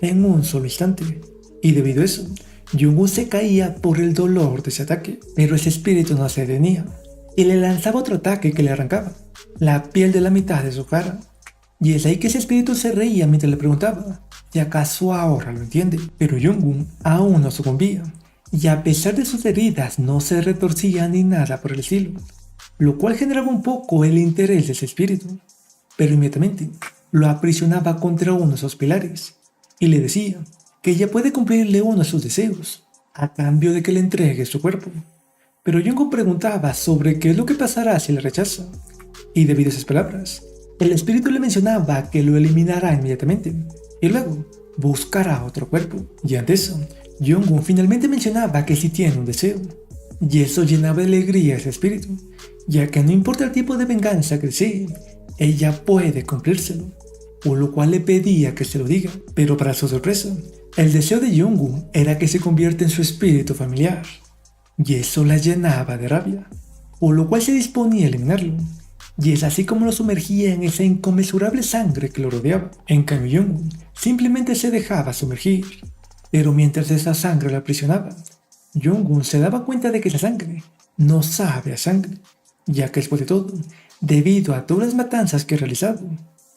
en un solo instante. Y debido a eso, Jong-un se caía por el dolor de ese ataque, pero ese espíritu no se detenía y le lanzaba otro ataque que le arrancaba la piel de la mitad de su cara. Y es ahí que ese espíritu se reía mientras le preguntaba si acaso ahora lo entiende. Pero Jong-un aún no sucumbía, y a pesar de sus heridas no se retorcía ni nada por el estilo, lo cual generaba un poco el interés de ese espíritu. Pero inmediatamente lo aprisionaba contra uno de esos pilares y le decía que ella puede cumplirle uno de sus deseos a cambio de que le entregue su cuerpo. Pero Jong-un preguntaba sobre qué es lo que pasará si le rechaza, y debido a esas palabras, el espíritu le mencionaba que lo eliminará inmediatamente y luego buscará otro cuerpo. Y ante eso, Jong-un finalmente mencionaba que si tiene un deseo, y eso llenaba de alegría a ese espíritu, ya que no importa el tipo de venganza que desee, ella puede cumplírselo, por lo cual le pedía que se lo diga. Pero para su sorpresa, el deseo de Jong-un era que se convierta en su espíritu familiar, y eso la llenaba de rabia, por lo cual se disponía a eliminarlo. Y es así como lo sumergía en esa inconmensurable sangre que lo rodeaba. En cambio, Jong-un simplemente se dejaba sumergir. Pero mientras esa sangre lo aprisionaba, Jong-un se daba cuenta de que esa sangre no sabe a sangre, ya que después de todo, debido a todas las matanzas que ha realizado,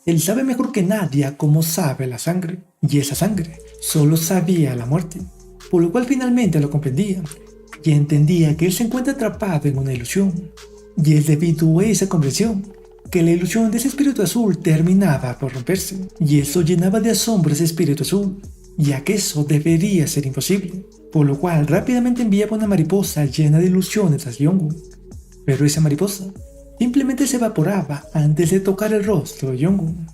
él sabe mejor que nadie a cómo sabe la sangre, y esa sangre solo sabía la muerte, por lo cual finalmente lo comprendía y entendía que él se encuentra atrapado en una ilusión. Y es debido a esa comprensión que la ilusión de ese espíritu azul terminaba por romperse, y eso llenaba de asombro a ese espíritu azul, ya que eso debería ser imposible, por lo cual rápidamente enviaba una mariposa llena de ilusiones a Jong-un. Pero esa mariposa simplemente se evaporaba antes de tocar el rostro de Jong-un,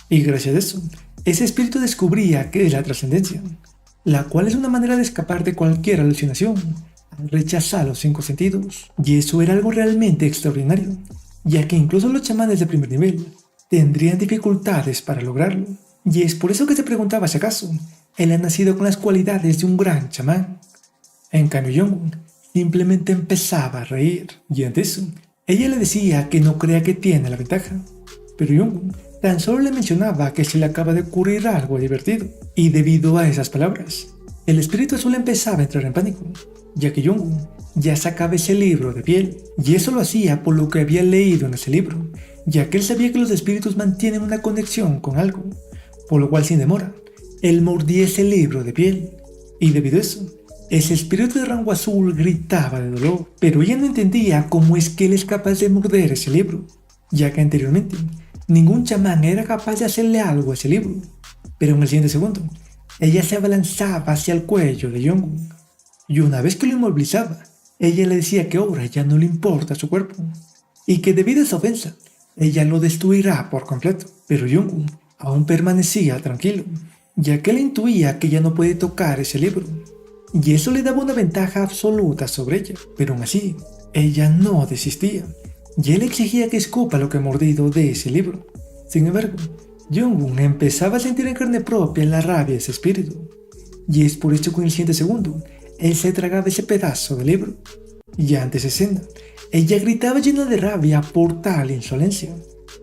y gracias a eso, ese espíritu descubría qué es la trascendencia, la cual es una manera de escapar de cualquier alucinación al rechazar los 5 sentidos. Y eso era algo realmente extraordinario, ya que incluso los chamanes de primer nivel tendrían dificultades para lograrlo. Y es por eso que se preguntaba si acaso él ha nacido con las cualidades de un gran chamán. En cambio, Jong-un simplemente empezaba a reír, y ante eso, ella le decía que no crea que tiene la ventaja. Pero Jong-un tan solo le mencionaba que se le acaba de ocurrir algo divertido, y debido a esas palabras, el espíritu azul empezaba a entrar en pánico, ya que Jong-un ya sacaba ese libro de piel, y eso lo hacía por lo que había leído en ese libro, ya que él sabía que los espíritus mantienen una conexión con algo, por lo cual sin demora, él mordía ese libro de piel, y debido a eso, ese espíritu de rango azul gritaba de dolor, pero ella no entendía cómo es que él es capaz de morder ese libro, ya que anteriormente ningún chamán era capaz de hacerle algo a ese libro. Pero en el siguiente segundo, ella se abalanzaba hacia el cuello de Jong-un, y una vez que lo inmovilizaba, ella le decía que ahora ya no le importa su cuerpo, y que debido a esa ofensa, ella lo destruirá por completo. Pero Jong-un aún permanecía tranquilo, ya que él intuía que ella no puede tocar ese libro, y eso le daba una ventaja absoluta sobre ella. Pero aún así, ella no desistía, y él exigía que escupa lo que ha mordido de ese libro. Sin embargo, Jong-un empezaba a sentir en carne propia la rabia de ese espíritu, y es por eso que en el siguiente segundo, él se tragaba ese pedazo de libro. Y ante esa escena, ella gritaba llena de rabia por tal insolencia,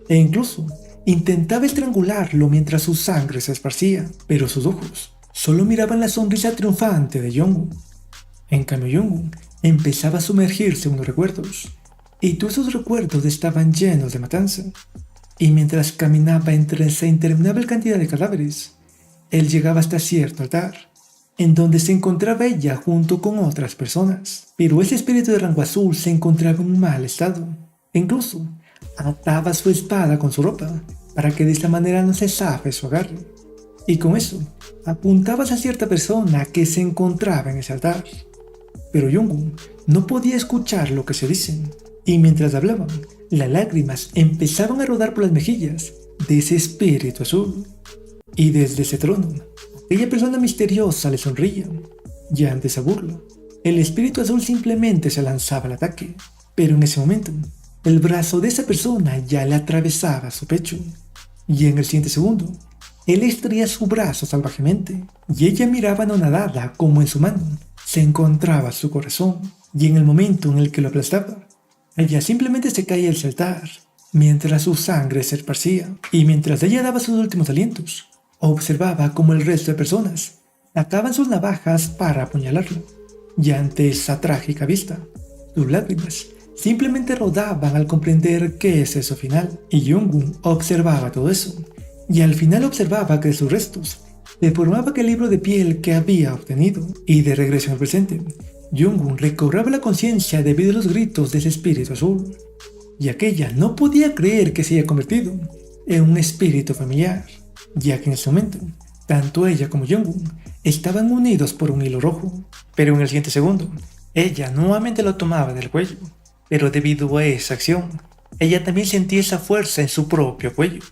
e incluso intentaba estrangularlo mientras su sangre se esparcía, pero sus ojos solo miraban la sonrisa triunfante de Jong-un. En cambio, Jong-un empezaba a sumergirse en los recuerdos, y todos esos recuerdos estaban llenos de matanza. Y mientras caminaba entre esa interminable cantidad de cadáveres, él llegaba hasta cierto altar, en donde se encontraba ella junto con otras personas. Pero ese espíritu de rango azul se encontraba en un mal estado, e incluso ataba su espada con su ropa para que de esta manera no se zafe su agarre. y con eso apuntabas a cierta persona que se encontraba en ese altar. Pero Jung-woo no podía escuchar lo que se dicen, y mientras hablaban, las lágrimas empezaban a rodar por las mejillas de ese espíritu azul. Y desde ese trono, aquella persona misteriosa le sonría, y ante esa burla, el espíritu azul simplemente se lanzaba al ataque. Pero en ese momento, el brazo de esa persona ya le atravesaba su pecho, y en el siguiente segundo, él extraía su brazo salvajemente, y ella miraba anonadada como en su mano se encontraba su corazón, y en el momento en el que lo aplastaba, ella simplemente se caía al saltar, mientras su sangre se esparcía, y mientras ella daba sus últimos alientos, observaba como el resto de personas sacaban sus navajas para apuñalarla, y ante esa trágica vista, sus lágrimas simplemente rodaban al comprender qué es eso final, y Jung-woo observaba todo eso, y al final observaba que de sus restos deformaba aquel libro de piel que había obtenido, y de regreso en el presente, Jung-woo recobraba la conciencia debido a los gritos de ese espíritu azul, y aquella no podía creer que se haya convertido en un espíritu familiar, ya que en ese momento, tanto ella como Jung-woo estaban unidos por un hilo rojo, pero en el siguiente segundo, ella nuevamente lo tomaba del cuello, pero debido a esa acción, ella también sentía esa fuerza en su propio cuello,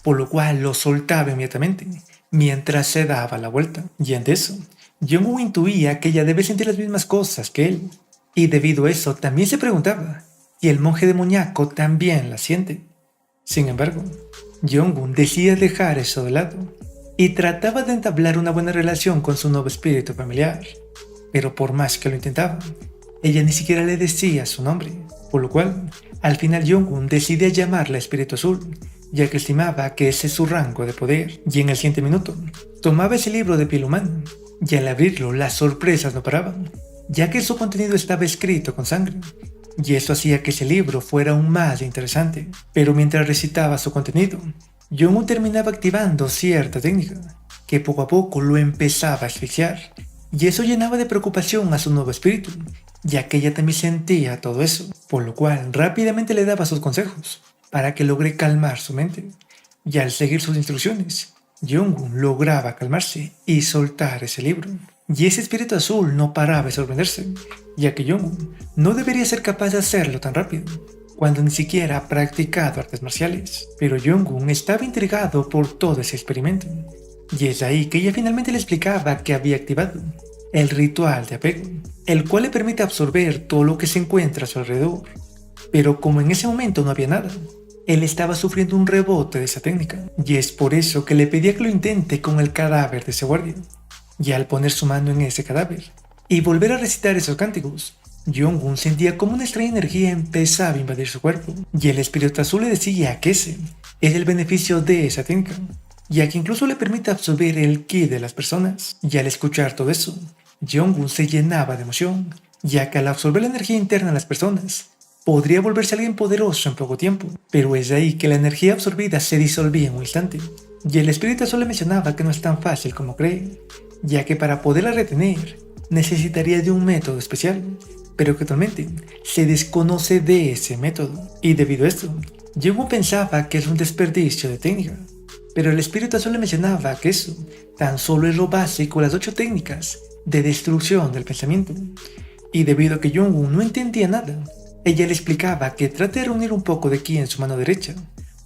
por lo cual lo soltaba inmediatamente, mientras se daba la vuelta, y ante eso, Jung-woo intuía que ella debe sentir las mismas cosas que él, y debido a eso también se preguntaba si el monje demoníaco también las siente. Sin embargo, Jung-woo decide dejar eso de lado, y trataba de entablar una buena relación con su nuevo espíritu familiar, pero por más que lo intentaba, ella ni siquiera le decía su nombre, por lo cual, al final Jung-woo decide llamarla Espíritu Azul, ya que estimaba que ese es su rango de poder, y en el siguiente minuto, tomaba ese libro de piel humana, y al abrirlo las sorpresas no paraban, ya que su contenido estaba escrito con sangre, y eso hacía que ese libro fuera aún más interesante, pero mientras recitaba su contenido, Jung-woo terminaba activando cierta técnica, que poco a poco lo empezaba a asfixiar, y eso llenaba de preocupación a su nuevo espíritu, ya que ella también sentía todo eso, por lo cual rápidamente le daba sus consejos, para que logre calmar su mente, y al seguir sus instrucciones, Jung-woo lograba calmarse y soltar ese libro, y ese espíritu azul no paraba de sorprenderse, ya que Jung-woo no debería ser capaz de hacerlo tan rápido, cuando ni siquiera ha practicado artes marciales, pero Jung-woo estaba intrigado por todo ese experimento, y es ahí que ella finalmente le explicaba que había activado el ritual de apego, el cual le permite absorber todo lo que se encuentra a su alrededor, pero como en ese momento no había nada, él estaba sufriendo un rebote de esa técnica, y es por eso que le pedía que lo intente con el cadáver de ese guardia. Y al poner su mano en ese cadáver y volver a recitar esos cánticos, Jung-woo sentía como una extraña energía empezaba a invadir su cuerpo, y el espíritu azul le decía que ese es el beneficio de esa técnica, ya que incluso le permite absorber el ki de las personas. Y al escuchar todo eso, Jung-woo se llenaba de emoción, ya que al absorber la energía interna de las personas, podría volverse alguien poderoso en poco tiempo, pero es de ahí que la energía absorbida se disolvía en un instante, y el espíritu azul le mencionaba que no es tan fácil como cree, ya que para poderla retener necesitaría de un método especial, pero que actualmente se desconoce de ese método, y debido a esto, Jung-woo pensaba que es un desperdicio de técnica, pero el espíritu azul le mencionaba que eso tan solo es lo básico de las 8 técnicas de destrucción del pensamiento, y debido a que Jung-woo no entendía nada, ella le explicaba que trate de reunir un poco de ki en su mano derecha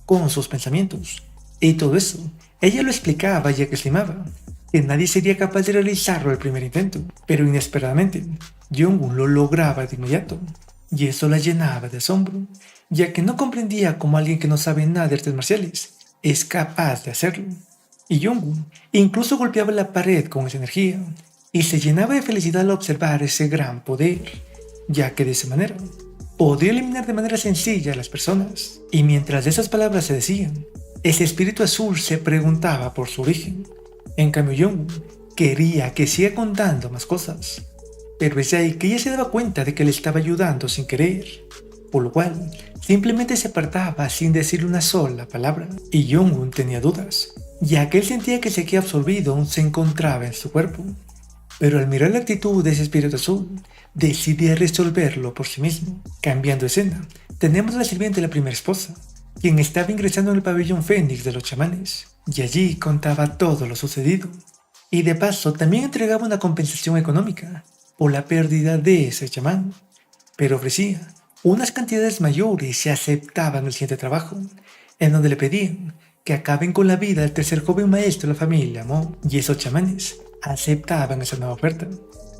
con sus pensamientos, y todo eso ella lo explicaba ya que estimaba que nadie sería capaz de realizarlo al primer intento, pero inesperadamente Jung-woo lo lograba de inmediato, y eso la llenaba de asombro, ya que no comprendía cómo alguien que no sabe nada de artes marciales es capaz de hacerlo. Y Jung-woo incluso golpeaba la pared con esa energía, y se llenaba de felicidad al observar ese gran poder, ya que de esa manera podría eliminar de manera sencilla a las personas. Y mientras esas palabras se decían, ese espíritu azul se preguntaba por su origen. En cambio Jung-woo quería que siga contando más cosas, pero es ahí que ella se daba cuenta de que le estaba ayudando sin querer, por lo cual simplemente se apartaba sin decir una sola palabra. Y Jung-woo tenía dudas, ya que él sentía que ese ki absorbido aún se encontraba en su cuerpo, pero al mirar la actitud de ese espíritu azul, decidía resolverlo por sí mismo. Cambiando escena, tenemos a la sirvienta de la primera esposa, quien estaba ingresando en el pabellón Fénix de los chamanes, y allí contaba todo lo sucedido. Y de paso también entregaba una compensación económica por la pérdida de ese chamán, pero ofrecía unas cantidades mayores si aceptaban el siguiente trabajo, en donde le pedían que acaben con la vida del tercer joven maestro de la familia Mo, y esos chamanes aceptaban esa nueva oferta.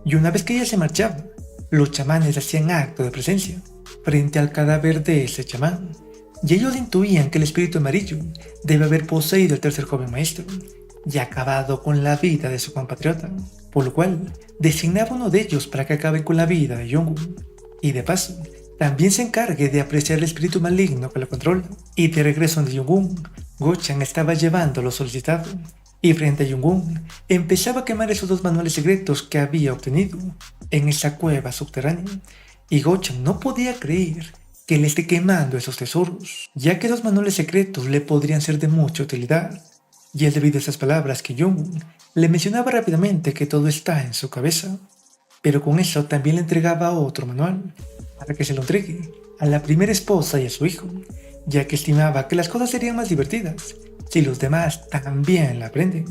Y una vez que ella se marchaba, los chamanes hacían acto de presencia frente al cadáver de ese chamán, y ellos intuían que el espíritu amarillo debe haber poseído al tercer joven maestro y acabado con la vida de su compatriota, por lo cual designaba uno de ellos para que acaben con la vida de Jong-un, y de paso también se encargue de apreciar el espíritu maligno que lo controla. Y de regreso de Jong-un, Go-chan estaba llevando lo solicitado, y frente a Jong-un empezaba a quemar esos dos manuales secretos que había obtenido en esa cueva subterránea, y Go-chan no podía creer que él esté quemando esos tesoros, ya que los manuales secretos le podrían ser de mucha utilidad. Y es debido a esas palabras que Jong-un le mencionaba rápidamente que todo está en su cabeza, pero con eso también le entregaba otro manual para que se lo entregue a la primera esposa y a su hijo, ya que estimaba que las cosas serían más divertidas si los demás también la aprenden.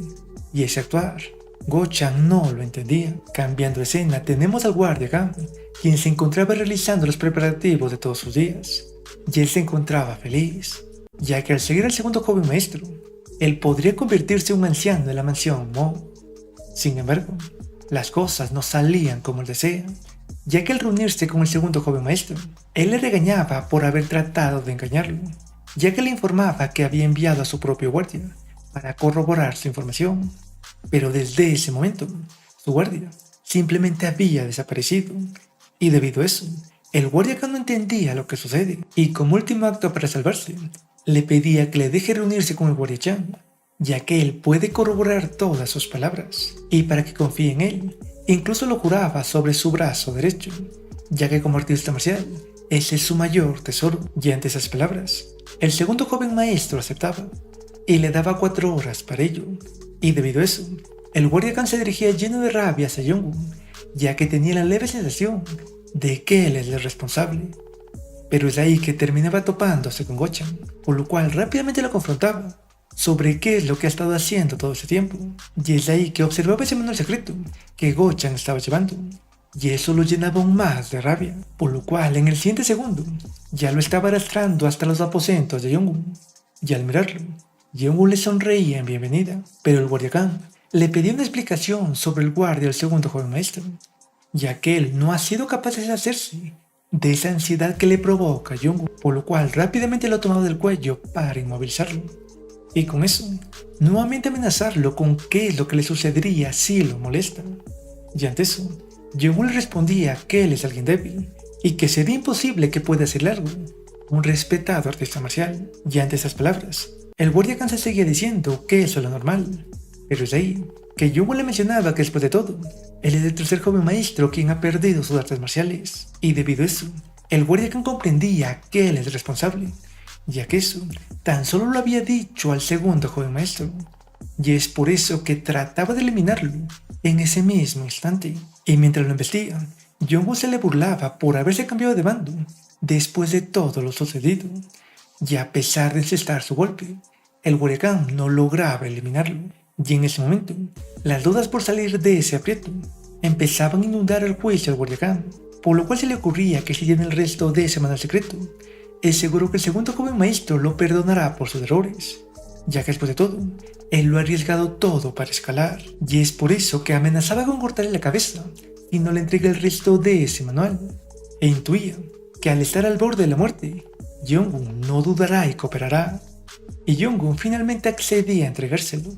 Y ese actuar, Go-chan no lo entendía. Cambiando de escena, tenemos al guardia Gan, quien se encontraba realizando los preparativos de todos sus días, y él se encontraba feliz, ya que al seguir al segundo joven maestro, él podría convertirse en un anciano de la mansión Mo. Sin embargo, las cosas no salían como él desea, ya que al reunirse con el segundo joven maestro, él le regañaba por haber tratado de engañarlo, ya que le informaba que había enviado a su propio guardia para corroborar su información, pero desde ese momento, su guardia simplemente había desaparecido, y debido a eso, el guardia no entendía lo que sucede, y como último acto para salvarse, le pedía que le deje reunirse con el guardia Chan, ya que él puede corroborar todas sus palabras, y para que confíe en él, incluso lo juraba sobre su brazo derecho, ya que como artista marcial, ese es su mayor tesoro. Y ante esas palabras, el segundo joven maestro aceptaba, y le daba 4 horas para ello, y debido a eso, el guardia se dirigía lleno de rabia hacia Jong-un, ya que tenía la leve sensación de que él es el responsable. Pero es ahí que terminaba topándose con Go-chan, por lo cual rápidamente lo confrontaba sobre qué es lo que ha estado haciendo todo ese tiempo, y es ahí que observaba ese manual secreto que Go-chan estaba llevando, y eso lo llenaba aún más de rabia, por lo cual en el siguiente segundo ya lo estaba arrastrando hasta los aposentos de Jong-un, y al mirarlo, Jong-un le sonreía en bienvenida, pero el guardia Kang le pedía una explicación sobre el guardia del segundo joven maestro, ya que él no ha sido capaz de deshacerse de esa ansiedad que le provoca a Jong-un, por lo cual rápidamente lo tomaba del cuello para inmovilizarlo, y con eso, nuevamente amenazarlo con qué es lo que le sucedería si lo molesta. Y ante eso, Jong-un le respondía que él es alguien débil, y que sería imposible que pueda hacerle algo, un respetado artista marcial. Y ante esas palabras, el guardia se seguía diciendo que eso es lo normal, pero es ahí que Jong-un le mencionaba que después de todo, él es el tercer joven maestro quien ha perdido sus artes marciales, y debido a eso, el guardia comprendía que él es responsable, ya que eso tan solo lo había dicho al segundo joven maestro, y es por eso que trataba de eliminarlo en ese mismo instante. Y mientras lo investigan, Jong-un se le burlaba por haberse cambiado de bando después de todo lo sucedido, y a pesar de encestar su golpe, el guardia no lograba eliminarlo. Y en ese momento, las dudas por salir de ese aprieto empezaban a inundar el juicio al guardia, por lo cual se le ocurría que si tiene el resto de ese manual secreto, es seguro que el segundo joven maestro lo perdonará por sus errores, ya que después de todo, él lo ha arriesgado todo para escalar, y es por eso que amenazaba con cortarle la cabeza y no le entrega el resto de ese manual, e intuía que al estar al borde de la muerte, Jong-un no dudará y cooperará, y Jong-un finalmente accedía a entregárselo,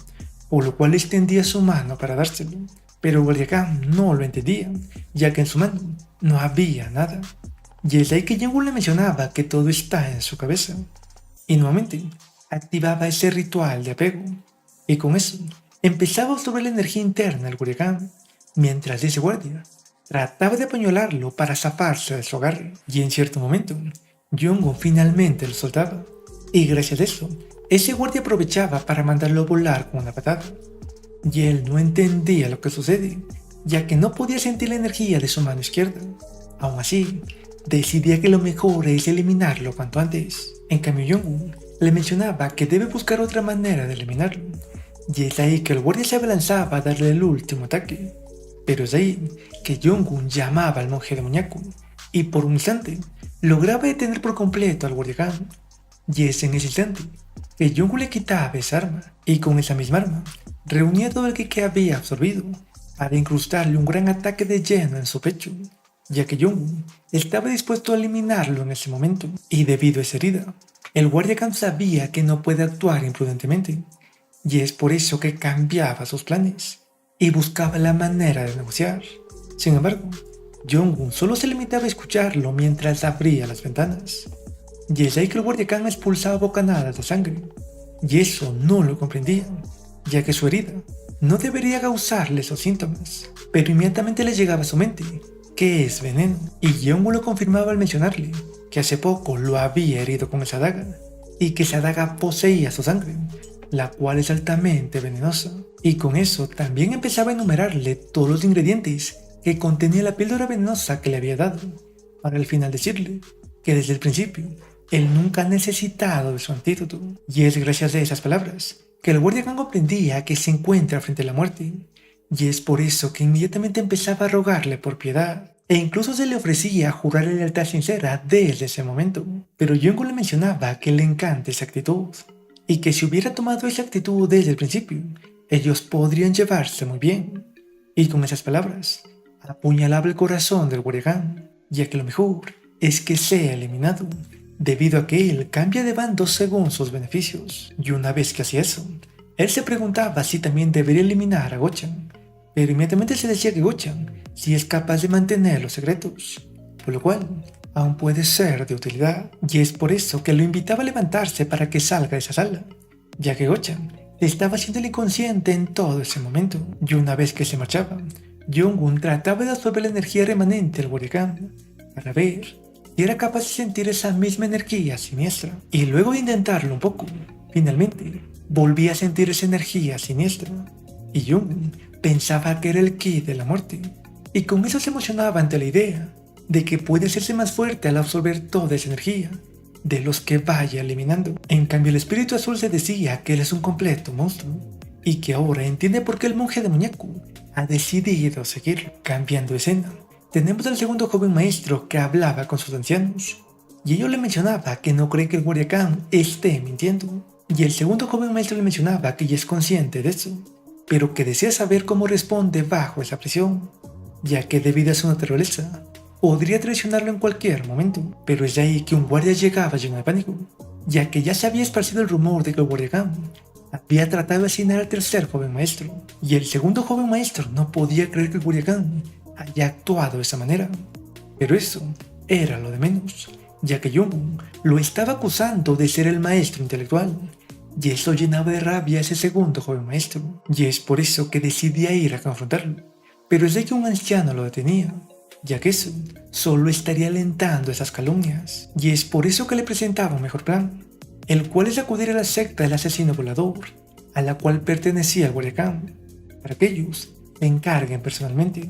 por lo cual extendía su mano para dárselo, pero Guardián no lo entendía, ya que en su mano no había nada. Y es ahí que Jong-un le mencionaba que todo está en su cabeza, y nuevamente activaba ese ritual de apego, y con eso empezaba a absorber la energía interna del Guardián, mientras ese guardia trataba de apuñalarlo para zafarse de su agarre, y en cierto momento, Jong-un finalmente lo soltaba, y gracias a eso, ese guardia aprovechaba para mandarlo a volar con una patada, y él no entendía lo que sucede, ya que no podía sentir la energía de su mano izquierda. Aún así, decidía que lo mejor es eliminarlo cuanto antes, En cambio, Jong-un le mencionaba que debe buscar otra manera de eliminarlo, y es ahí que el guardia se abalanzaba a darle el último ataque. Pero es ahí que Jong-un llamaba al monje demoníaco, y por un instante lograba detener por completo al guardián. Y es en ese instante que Jong-un le quitaba esa arma, y con esa misma arma reunía todo el que había absorbido para incrustarle un gran ataque de lleno en su pecho, ya que Jong-un estaba dispuesto a eliminarlo en ese momento, y debido a esa herida, el guardia Khan sabía que no puede actuar imprudentemente, y es por eso que cambiaba sus planes y buscaba la manera de negociar. Sin embargo, Jong-un solo se limitaba a escucharlo mientras abría las ventanas, y es ahí que el guardia Khan expulsaba bocanadas de sangre, y eso no lo comprendían, ya que su herida no debería causarle esos síntomas, pero inmediatamente le llegaba a su mente que es veneno, y Jong-un lo confirmaba al mencionarle que hace poco lo había herido con esa daga, y que esa daga poseía su sangre, la cual es altamente venenosa, y con eso también empezaba a enumerarle todos los ingredientes que contenía la píldora venenosa que le había dado, para al final decirle que desde el principio él nunca ha necesitado de su antídoto, y es gracias a esas palabras que el guardia Khan comprendía que se encuentra frente a la muerte, y es por eso que inmediatamente empezaba a rogarle por piedad, e incluso se le ofrecía jurarle lealtad sincera desde ese momento. Pero Jong-un le mencionaba que le encanta esa actitud, y que si hubiera tomado esa actitud desde el principio, ellos podrían llevarse muy bien. Y con esas palabras, apuñalaba el corazón del guardia Khan, ya que lo mejor es que sea eliminado, debido a que él cambia de bando según sus beneficios. Y una vez que hacía eso, él se preguntaba si también debería eliminar a Go-chan, pero inmediatamente se decía que Go-chan sí es capaz de mantener los secretos, por lo cual aún puede ser de utilidad, y es por eso que lo invitaba a levantarse para que salga de esa sala, ya que Go-chan estaba haciendo el inconsciente en todo ese momento. Y una vez que se marchaba, Jong-un trataba de absorber la energía remanente del guardia Khan para ver si era capaz de sentir esa misma energía siniestra, y luego de intentarlo un poco, finalmente volvía a sentir esa energía siniestra, y Jong-un pensaba que era el ki de la muerte, y con eso se emocionaba ante la idea de que puede hacerse más fuerte al absorber toda esa energía de los que vaya eliminando. En cambio, el espíritu azul se decía que él es un completo monstruo, y que ahora entiende por qué el monje demoníaco ha decidido seguirlo. Cambiando de escena, tenemos al segundo joven maestro que hablaba con sus ancianos, y ellos le mencionaba que no cree que el guardia Khan esté mintiendo, y el segundo joven maestro le mencionaba que ya es consciente de eso, pero que desea saber cómo responde bajo esa presión, ya que debido a su naturaleza, podría traicionarlo en cualquier momento. Pero es de ahí que un guardia llegaba lleno de pánico, ya que ya se había esparcido el rumor de que el guardia Khan había tratado de asesinar al tercer joven maestro, y el segundo joven maestro no podía creer que el guardia Khan haya actuado de esa manera. Pero eso era lo de menos, ya que Jong-un lo estaba acusando de ser el maestro intelectual, y eso llenaba de rabia a ese segundo joven maestro, y es por eso que decidía ir a confrontarlo. Pero es de que un anciano lo detenía, ya que eso solo estaría alentando esas calumnias, y es por eso que le presentaba un mejor plan, el cual es acudir a la secta del asesino volador, a la cual pertenecía el guardia Khan, para que ellos se encarguen personalmente.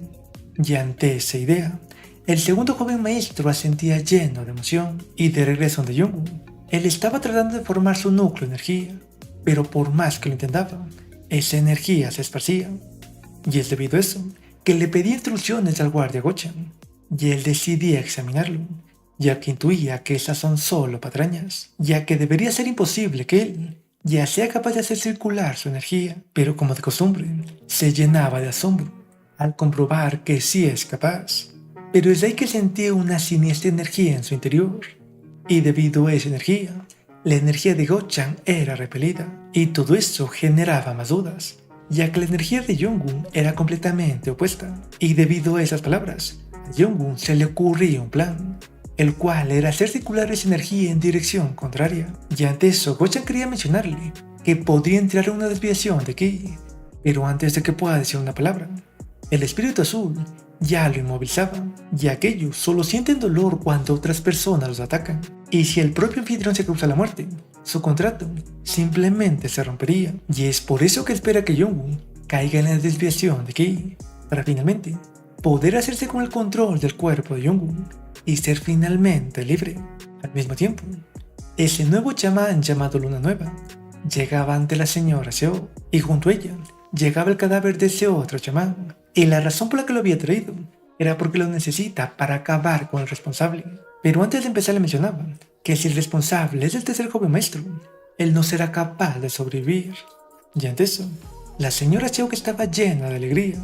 Y ante esa idea, el segundo joven maestro asentía lleno de emoción, y de regreso de Jong-un, él estaba tratando de formar su núcleo de energía, pero por más que lo intentaba, esa energía se esparcía, y es debido a eso que le pedía instrucciones al guardia Go-chan, y él decidía examinarlo, ya que intuía que esas son solo patrañas, ya que debería ser imposible que él ya sea capaz de hacer circular su energía. Pero como de costumbre, se llenaba de asombro al comprobar que sí es capaz. Pero es ahí que sentía una siniestra energía en su interior, y debido a esa energía, la energía de Go-chan era repelida, y todo eso generaba más dudas, ya que la energía de Jong-un era completamente opuesta. Y debido a esas palabras, a Jong-un se le ocurría un plan, el cual era hacer circular esa energía en dirección contraria. Y ante eso, Go-chan quería mencionarle que podría entrar en una desviación de ki, pero antes de que pueda decir una palabra, el espíritu azul ya lo inmovilizaba, y aquellos solo sienten dolor cuando otras personas los atacan, y si el propio anfitrión se causa la muerte, su contrato simplemente se rompería. Y es por eso que espera que Jong-un caiga en la desviación de ki, para finalmente poder hacerse con el control del cuerpo de Jong-un y ser finalmente libre. Al mismo tiempo, ese nuevo chamán llamado Luna Nueva llegaba ante la señora Seo y junto a ella llegaba el cadáver de ese otro chamán. Y la razón por la que lo había traído era porque lo necesita para acabar con el responsable. Pero antes de empezar le mencionaban que si el responsable es el tercer joven maestro, él no será capaz de sobrevivir. Y ante eso, la señora Seo, que estaba llena de alegría,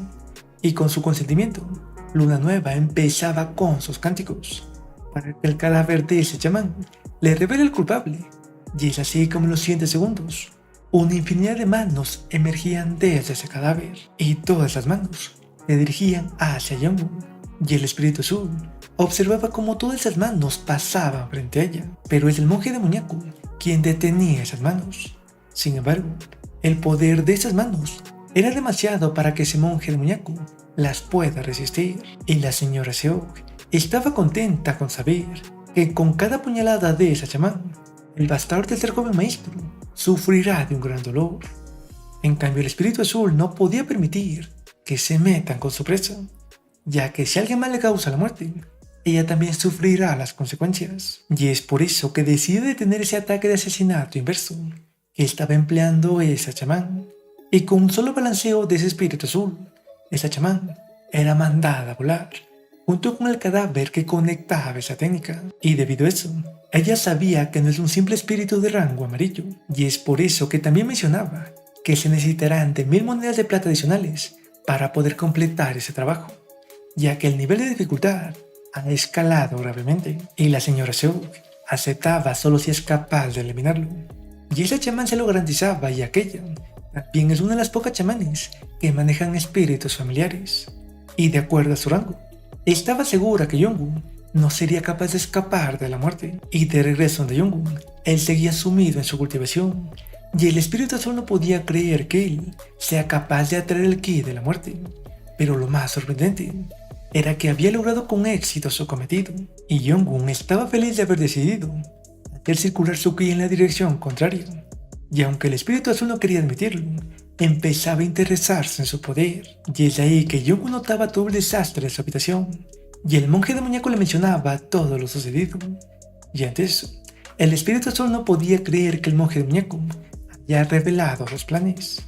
y con su consentimiento, Luna Nueva empezaba con sus cánticos para que el cadáver de ese chamán le revele al culpable. Y es así como en los siguientes segundos, una infinidad de manos emergían desde ese cadáver, y todas las manos se dirigían hacia Jong-un. Y el espíritu azul observaba cómo todas esas manos pasaban frente a ella, pero es el monje demoníaco quien detenía esas manos. Sin embargo, el poder de esas manos era demasiado para que ese monje demoníaco las pueda resistir, y la señora Seok estaba contenta con saber que con cada puñalada de esa chamán, el bastardo del tercer joven maestro sufrirá de un gran dolor. En cambio, el espíritu azul no podía permitir que se metan con su presa, ya que si alguien más le causa la muerte, ella también sufrirá las consecuencias. Y es por eso que decide detener ese ataque de asesinato inverso que estaba empleando esa chamán. Y con un solo balanceo de ese espíritu azul, esa chamán era mandada a volar, junto con el cadáver que conectaba esa técnica. Y debido a eso, ella sabía que no es un simple espíritu de rango amarillo. Y es por eso que también mencionaba que se necesitarán de 1000 monedas de plata adicionales para poder completar ese trabajo, ya que el nivel de dificultad ha escalado gravemente, y la señora Seok aceptaba solo si es capaz de eliminarlo. Y ese chamán se lo garantizaba, y aquella también es una de las pocas chamanes que manejan espíritus familiares. Y de acuerdo a su rango, estaba segura que Jong-un no sería capaz de escapar de la muerte. Y de regreso de Jong-un, él seguía sumido en su cultivación, y el espíritu azul no podía creer que él sea capaz de atraer el ki de la muerte. Pero lo más sorprendente era que había logrado con éxito su cometido, y Jong-un estaba feliz de haber decidido hacer circular su ki en la dirección contraria. Y aunque el espíritu azul no quería admitirlo, empezaba a interesarse en su poder. Y es ahí que Jong-un notaba todo el desastre de su habitación, y el monje demoníaco le mencionaba todo lo sucedido. Y ante eso, el espíritu azul no podía creer que el monje demoníaco había revelado sus planes,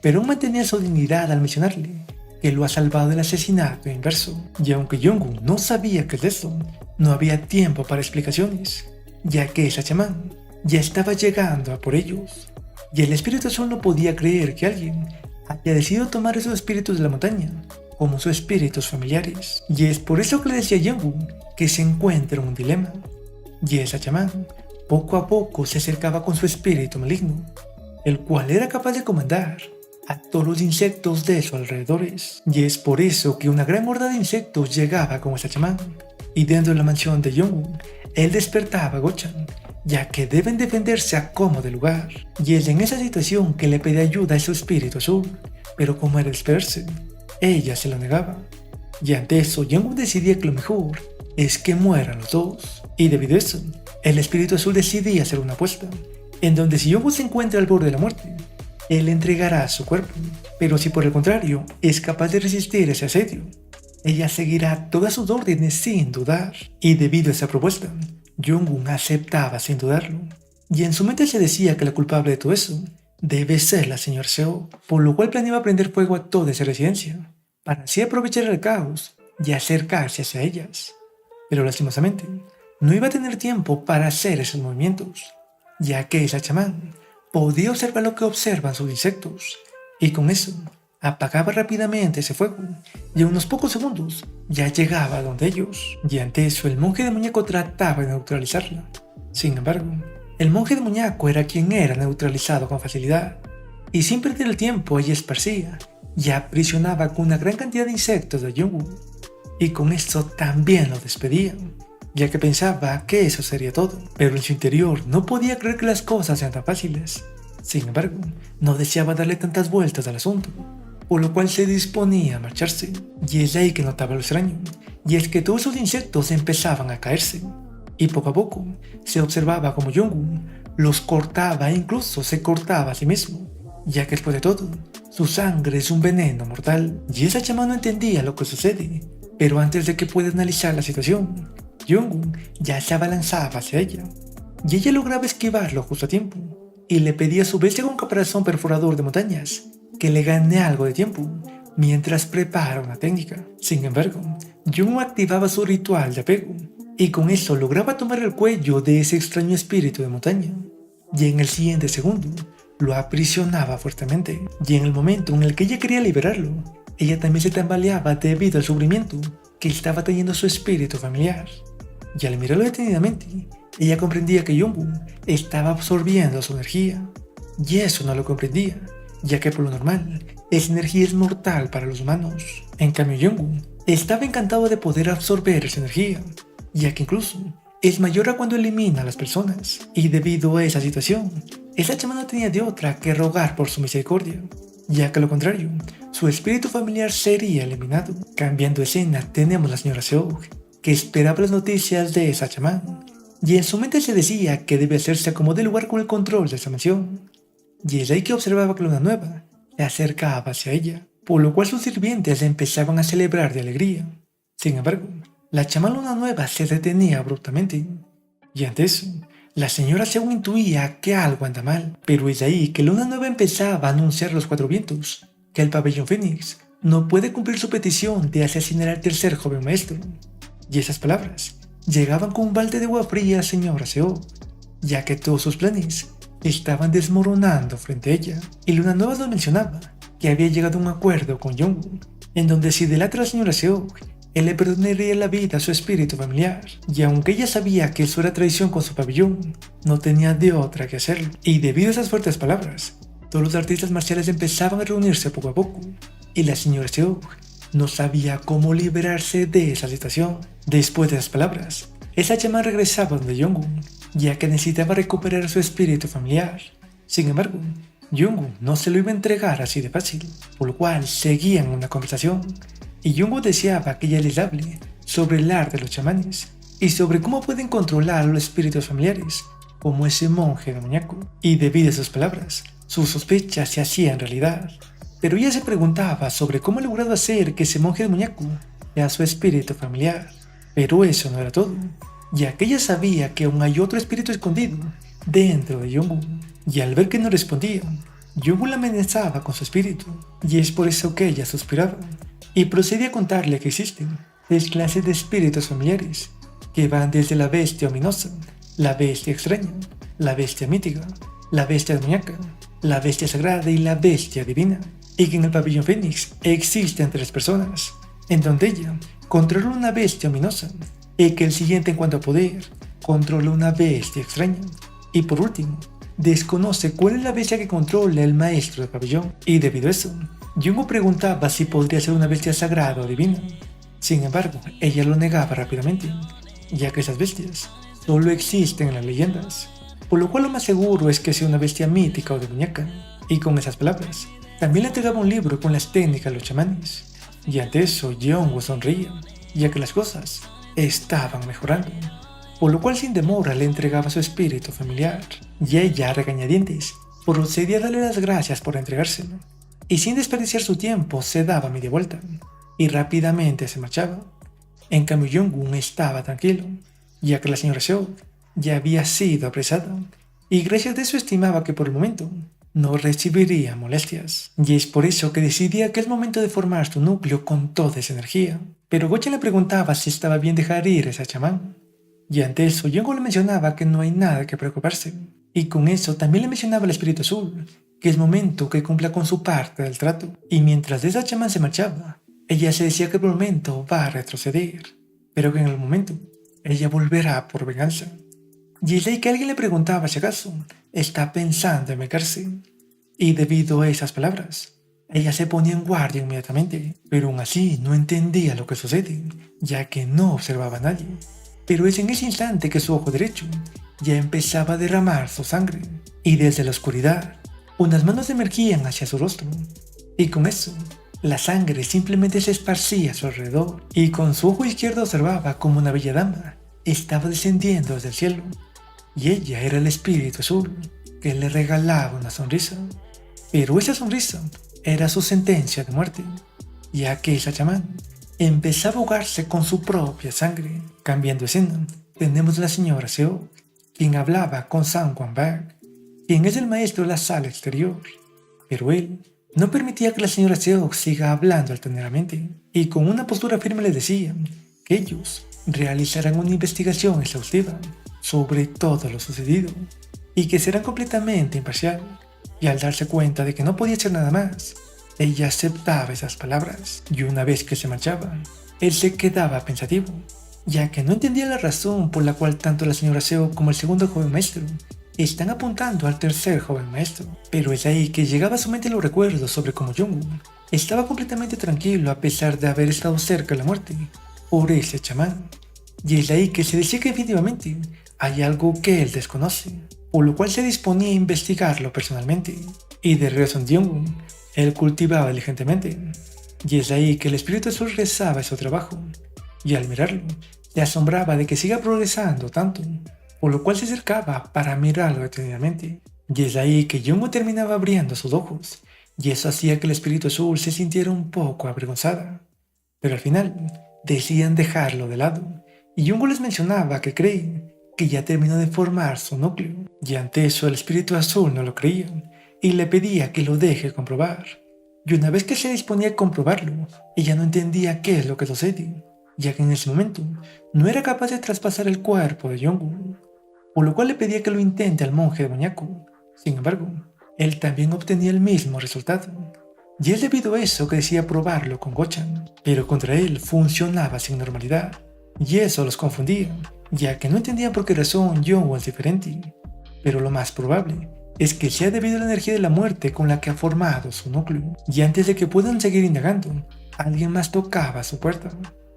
pero aún mantenía su dignidad al mencionarle que lo ha salvado del asesinato inverso. Y aunque Jong-un no sabía qué es eso, no había tiempo para explicaciones, ya que esa chamán ya estaba llegando a por ellos. Y el espíritu azul no podía creer que alguien haya decidido tomar esos espíritus de la montaña como sus espíritus familiares. Y es por eso que le decía a Jong-un que se encuentra en un dilema. Y esa chamán poco a poco se acercaba con su espíritu maligno, el cual era capaz de comandar a todos los insectos de sus alrededores. Y es por eso que una gran horda de insectos llegaba con esa chamán. Y dentro de la mansión de Jong-un, él despertaba a Go-chan, ya que deben defenderse a como de lugar. Y es en esa situación que le pedía ayuda a su espíritu azul, pero como era de esperarse, ella se lo negaba. Y ante eso, Jong-un decidía que lo mejor es que mueran los dos. Y debido a eso, el espíritu azul decidía hacer una apuesta, en donde si Jong-un se encuentra al borde de la muerte, él entregará su cuerpo. Pero si por el contrario es capaz de resistir ese asedio, ella seguirá todas sus órdenes sin dudar. Y debido a esa propuesta, Jong-un aceptaba sin dudarlo. Y en su mente se decía que la culpable de todo eso debe ser la señora Seo, por lo cual planeaba prender fuego a toda esa residencia, para así aprovechar el caos y acercarse hacia ellas. Pero lastimosamente, no iba a tener tiempo para hacer esos movimientos, ya que esa chamán podía observar lo que observan sus insectos, y con eso apagaba rápidamente ese fuego, y en unos pocos segundos ya llegaba donde ellos. Y ante eso el monje demoníaco trataba de neutralizarla. Sin embargo, el monje demoníaco era quien era neutralizado con facilidad, y sin perder el tiempo ella esparcía y aprisionaba con una gran cantidad de insectos de Jong-un, y con esto también lo despedían, ya que pensaba que eso sería todo. Pero en su interior no podía creer que las cosas sean tan fáciles. Sin embargo, no deseaba darle tantas vueltas al asunto, por lo cual se disponía a marcharse. Y es ahí que notaba lo extraño, y es que todos esos insectos empezaban a caerse, y poco a poco se observaba como Jong-un los cortaba e incluso se cortaba a sí mismo, ya que después de todo, su sangre es un veneno mortal. Y esa chamán no entendía lo que sucede, pero antes de que pueda analizar la situación, Jong-un ya se abalanzaba hacia ella, y ella lograba esquivarlo justo a tiempo, y le pedía a su bestia con caparazón perforador de montañas que le gane algo de tiempo mientras prepara una técnica. Sin embargo, Jung activaba su ritual de apego, y con eso lograba tomar el cuello de ese extraño espíritu de montaña, y en el siguiente segundo lo aprisionaba fuertemente, y en el momento en el que ella quería liberarlo, ella también se tambaleaba debido al sufrimiento que estaba teniendo su espíritu familiar. Y al mirarlo detenidamente, ella comprendía que Jung estaba absorbiendo su energía, y eso no lo comprendía, ya que por lo normal, esa energía es mortal para los humanos. En cambio, Jung estaba encantado de poder absorber esa energía, ya que incluso es mayor a cuando elimina a las personas, y debido a esa situación, esa chama no tenía de otra que rogar por su misericordia, ya que a lo contrario, su espíritu familiar sería eliminado. Cambiando escena, tenemos a la señora Seok, que esperaba las noticias de esa chamán, y en su mente se decía que debe hacerse como de lugar con el control de esa mansión, y es ahí que observaba que luna nueva se acercaba hacia ella, por lo cual sus sirvientes empezaban a celebrar de alegría. Sin embargo, la chamán luna nueva se detenía abruptamente, y ante eso, la señora Seok intuía que algo anda mal, pero es ahí que luna nueva empezaba a anunciar a los cuatro vientos que el pabellón Fénix no puede cumplir su petición de asesinar al tercer joven maestro. Y esas palabras llegaban con un balde de agua fría a señora Seok, ya que todos sus planes estaban desmoronando frente a ella. Y Luna Nueva nos mencionaba que había llegado a un acuerdo con Jung, en donde si delata a la señora Seok, él le perdonaría la vida a su espíritu familiar. Y aunque ella sabía que eso era traición con su pabellón, no tenía de otra que hacerlo. Y debido a esas fuertes palabras, todos los artistas marciales empezaban a reunirse poco a poco, y la señora Seok no sabía cómo liberarse de esa situación. Después de esas palabras, esa chamán regresaba donde Jung, ya que necesitaba recuperar su espíritu familiar. Sin embargo, Jung no se lo iba a entregar así de fácil, por lo cual seguían una conversación, y Jung deseaba que ella les hable sobre el arte de los chamanes y sobre cómo pueden controlar a los espíritus familiares, como ese monje demoníaco. Y debido a sus palabras, sus sospechas se hacían realidad. Pero ella se preguntaba sobre cómo ha logrado hacer que ese monje demoníaco sea su espíritu familiar. Pero eso no era todo, ya que ella sabía que aún hay otro espíritu escondido dentro de Jung. Y al ver que no respondía, Jung la amenazaba con su espíritu, y es por eso que ella suspiraba y procedía a contarle que existen tres clases de espíritus familiares, que van desde la bestia ominosa, la bestia extraña, la bestia mítica, la bestia demoníaca, la bestia sagrada y la bestia divina, y que en el pabellón Fénix existen tres personas, en donde ella controla una bestia ominosa, y que el siguiente en cuanto a poder controla una bestia extraña, y por último, desconoce cuál es la bestia que controla el maestro del pabellón. Y debido a eso, Jung preguntaba si podría ser una bestia sagrada o divina. Sin embargo, ella lo negaba rápidamente, ya que esas bestias solo existen en las leyendas, por lo cual lo más seguro es que sea una bestia mítica o demoníaca. Y con esas palabras, también le entregaba un libro con las técnicas de los chamanes, y ante eso Jung sonreía, ya que las cosas estaban mejorando, por lo cual sin demora le entregaba su espíritu familiar, y ella, a regañadientes, procedía a darle las gracias por entregárselo, y sin desperdiciar su tiempo se daba media vuelta, y rápidamente se marchaba. En cambio Jung estaba tranquilo, ya que la señora Seok ya había sido apresada, y gracias a eso estimaba que por el momento no recibiría molestias, y es por eso que decidía que es momento de formar su núcleo con toda esa energía. Pero Gochen le preguntaba si estaba bien dejar ir a esa chamán, y ante eso Jung le mencionaba que no hay nada que preocuparse, y con eso también le mencionaba al espíritu azul, que es momento que cumpla con su parte del trato. Y mientras esa chamán se marchaba, ella se decía que por el momento va a retroceder, pero que en el momento ella volverá por venganza. Y es ahí que alguien le preguntaba si acaso está pensando en vengarse, y debido a esas palabras, ella se ponía en guardia inmediatamente, pero aún así no entendía lo que sucede, ya que no observaba a nadie. Pero es en ese instante que su ojo derecho ya empezaba a derramar su sangre, y desde la oscuridad, unas manos emergían hacia su rostro, y con eso, la sangre simplemente se esparcía a su alrededor, y con su ojo izquierdo observaba como una bella dama estaba descendiendo desde el cielo, y ella era el espíritu azul, que le regalaba una sonrisa. Pero esa sonrisa era su sentencia de muerte, ya que esa chamán empezaba a ahogarse con su propia sangre. Cambiando escena, tenemos a la señora Seok, quien hablaba con Sang Wang-bak, quien es el maestro de la sala exterior. Pero él no permitía que la señora Seok siga hablando altaneramente, y con una postura firme le decía que ellos realizarán una investigación exhaustiva sobre todo lo sucedido, y que serán completamente imparcial. Y al darse cuenta de que no podía hacer nada más, ella aceptaba esas palabras, y una vez que se marchaba, él se quedaba pensativo, ya que no entendía la razón por la cual tanto la señora Seo como el segundo joven maestro están apuntando al tercer joven maestro. Pero es ahí que llegaba a su mente los recuerdos sobre cómo Jungwoo estaba completamente tranquilo a pesar de haber estado cerca de la muerte por ese chamán. Y es ahí que se decía que definitivamente hay algo que él desconoce, por lo cual se disponía a investigarlo personalmente. Y de regreso en Jungwoo, él cultivaba diligentemente. Y es ahí que el espíritu azul rezaba su trabajo, y al mirarlo, se asombraba de que siga progresando tanto, por lo cual se acercaba para mirarlo detenidamente. Y es ahí que Jungwoo terminaba abriendo sus ojos, y eso hacía que el espíritu azul se sintiera un poco avergonzada. Pero al final, decían dejarlo de lado, y Jungwoo les mencionaba que cree que ya terminó de formar su núcleo, y ante eso el espíritu azul no lo creía, y le pedía que lo deje comprobar. Y una vez que se disponía a comprobarlo, ella no entendía qué es lo que sucede, ya que en ese momento no era capaz de traspasar el cuerpo de Jungwoo, por lo cual le pedía que lo intente al monje demoníaco. Sin embargo, él también obtenía el mismo resultado, y es debido a eso que decía probarlo con Gochan, pero contra él funcionaba sin normalidad, y eso los confundía, ya que no entendían por qué razón Jungwoo es diferente. Pero lo más probable es que sea debido a la energía de la muerte con la que ha formado su núcleo, y antes de que puedan seguir indagando, alguien más tocaba su puerta,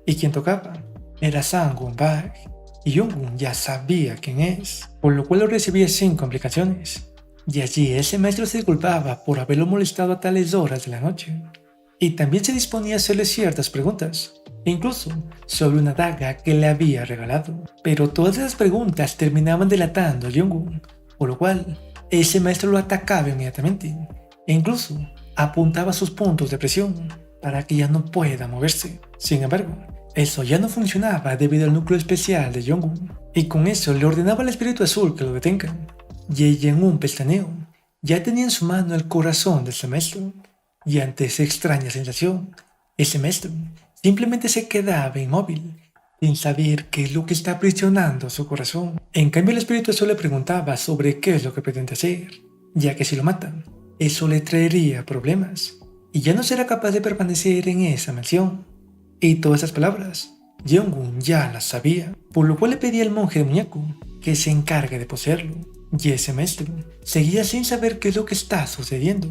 y quien tocaba era Sang Won-bak, y Jungwoo ya sabía quién es, por lo cual lo recibía sin complicaciones. Y allí ese maestro se disculpaba por haberlo molestado a tales horas de la noche, y también se disponía a hacerle ciertas preguntas, e incluso sobre una daga que le había regalado. Pero todas esas preguntas terminaban delatando a Jungwoo, por lo cual ese maestro lo atacaba inmediatamente, e incluso apuntaba sus puntos de presión para que ya no pueda moverse. Sin embargo, eso ya no funcionaba debido al núcleo especial de Jungwoo, y con eso le ordenaba al espíritu azul que lo detenga, y ella en un pestañeo ya tenía en su mano el corazón de ese maestro, y ante esa extraña sensación, ese maestro simplemente se quedaba inmóvil, sin saber qué es lo que está aprisionando su corazón. En cambio el espíritu azul le preguntaba sobre qué es lo que pretende hacer, ya que si lo matan, eso le traería problemas, y ya no será capaz de permanecer en esa mansión. Y todas esas palabras, Jungwoo ya las sabía, por lo cual le pedía al monje demoníaco que se encargue de poseerlo. Y ese maestro seguía sin saber qué es lo que está sucediendo,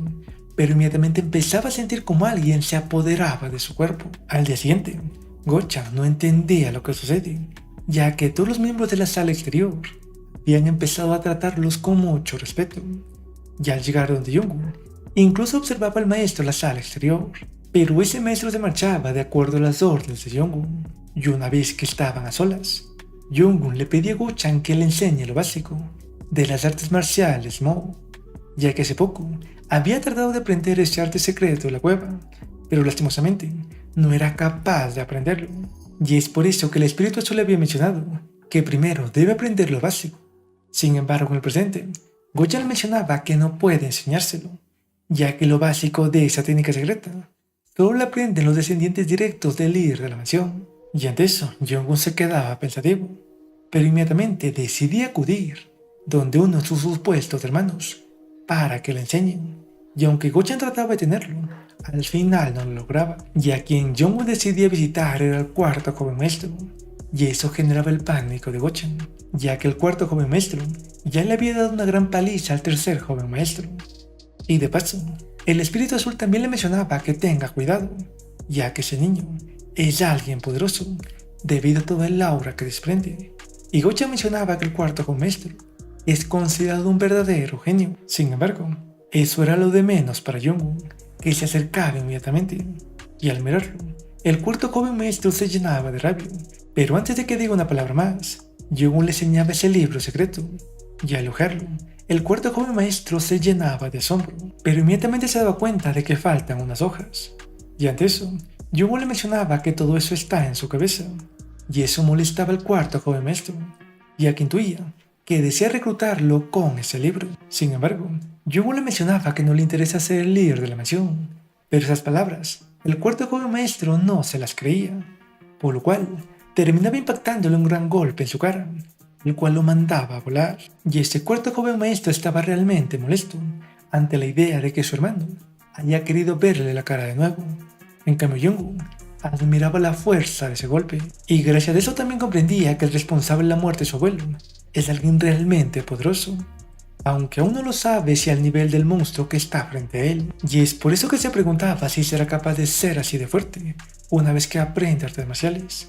pero inmediatamente empezaba a sentir como alguien se apoderaba de su cuerpo. Al día siguiente, Gochan no entendía lo que sucede, ya que todos los miembros de la sala exterior habían empezado a tratarlos con mucho respeto. Y al llegar donde Jungwoo, incluso observaba al maestro en la sala exterior, pero ese maestro se marchaba de acuerdo a las órdenes de Jungwoo. Y una vez que estaban a solas, Jungwoo le pedía a Gochan que le enseñe lo básico de las artes marciales Mo, ya que hace poco había tratado de aprender ese arte secreto de la cueva, pero lastimosamente no era capaz de aprenderlo. Y es por eso que el espíritu azul le había mencionado que primero debe aprender lo básico. Sin embargo, en el presente, Gochan mencionaba que no puede enseñárselo, ya que lo básico de esa técnica secreta solo lo aprenden los descendientes directos del líder de la mansión. Y ante eso, Jungwoo se quedaba pensativo, pero inmediatamente decidí acudir donde uno de sus supuestos hermanos para que le enseñen. Y aunque Gochan trataba de tenerlo, al final no lo lograba, y a quien Jungwoo decidía visitar era el cuarto joven maestro, y eso generaba el pánico de Gochan, ya que el cuarto joven maestro ya le había dado una gran paliza al tercer joven maestro. Y de paso, el espíritu azul también le mencionaba que tenga cuidado, ya que ese niño es alguien poderoso debido a toda el aura que desprende. Y Gochan mencionaba que el cuarto joven maestro es considerado un verdadero genio. Sin embargo, eso era lo de menos para Jungwoo, que se acercaba inmediatamente, y al mirarlo, el cuarto joven maestro se llenaba de rabia. Pero antes de que diga una palabra más, Jungwoo le enseñaba ese libro secreto, y al ojearlo, el cuarto joven maestro se llenaba de asombro, pero inmediatamente se daba cuenta de que faltan unas hojas. Y ante eso, Jungwoo le mencionaba que todo eso está en su cabeza, y eso molestaba al cuarto joven maestro, ya que intuía que desea reclutarlo con ese libro. Sin embargo, Jung le mencionaba que no le interesa ser el líder de la mansión, pero esas palabras, el cuarto joven maestro no se las creía, por lo cual terminaba impactándole un gran golpe en su cara, el cual lo mandaba a volar. Y este cuarto joven maestro estaba realmente molesto ante la idea de que su hermano haya querido verle la cara de nuevo. En cambio, Jung admiraba la fuerza de ese golpe, y gracias a eso también comprendía que el responsable de la muerte de su abuelo es alguien realmente poderoso, aunque aún no lo sabe si al nivel del monstruo que está frente a él. Y es por eso que se preguntaba si será capaz de ser así de fuerte una vez que aprenda artes marciales.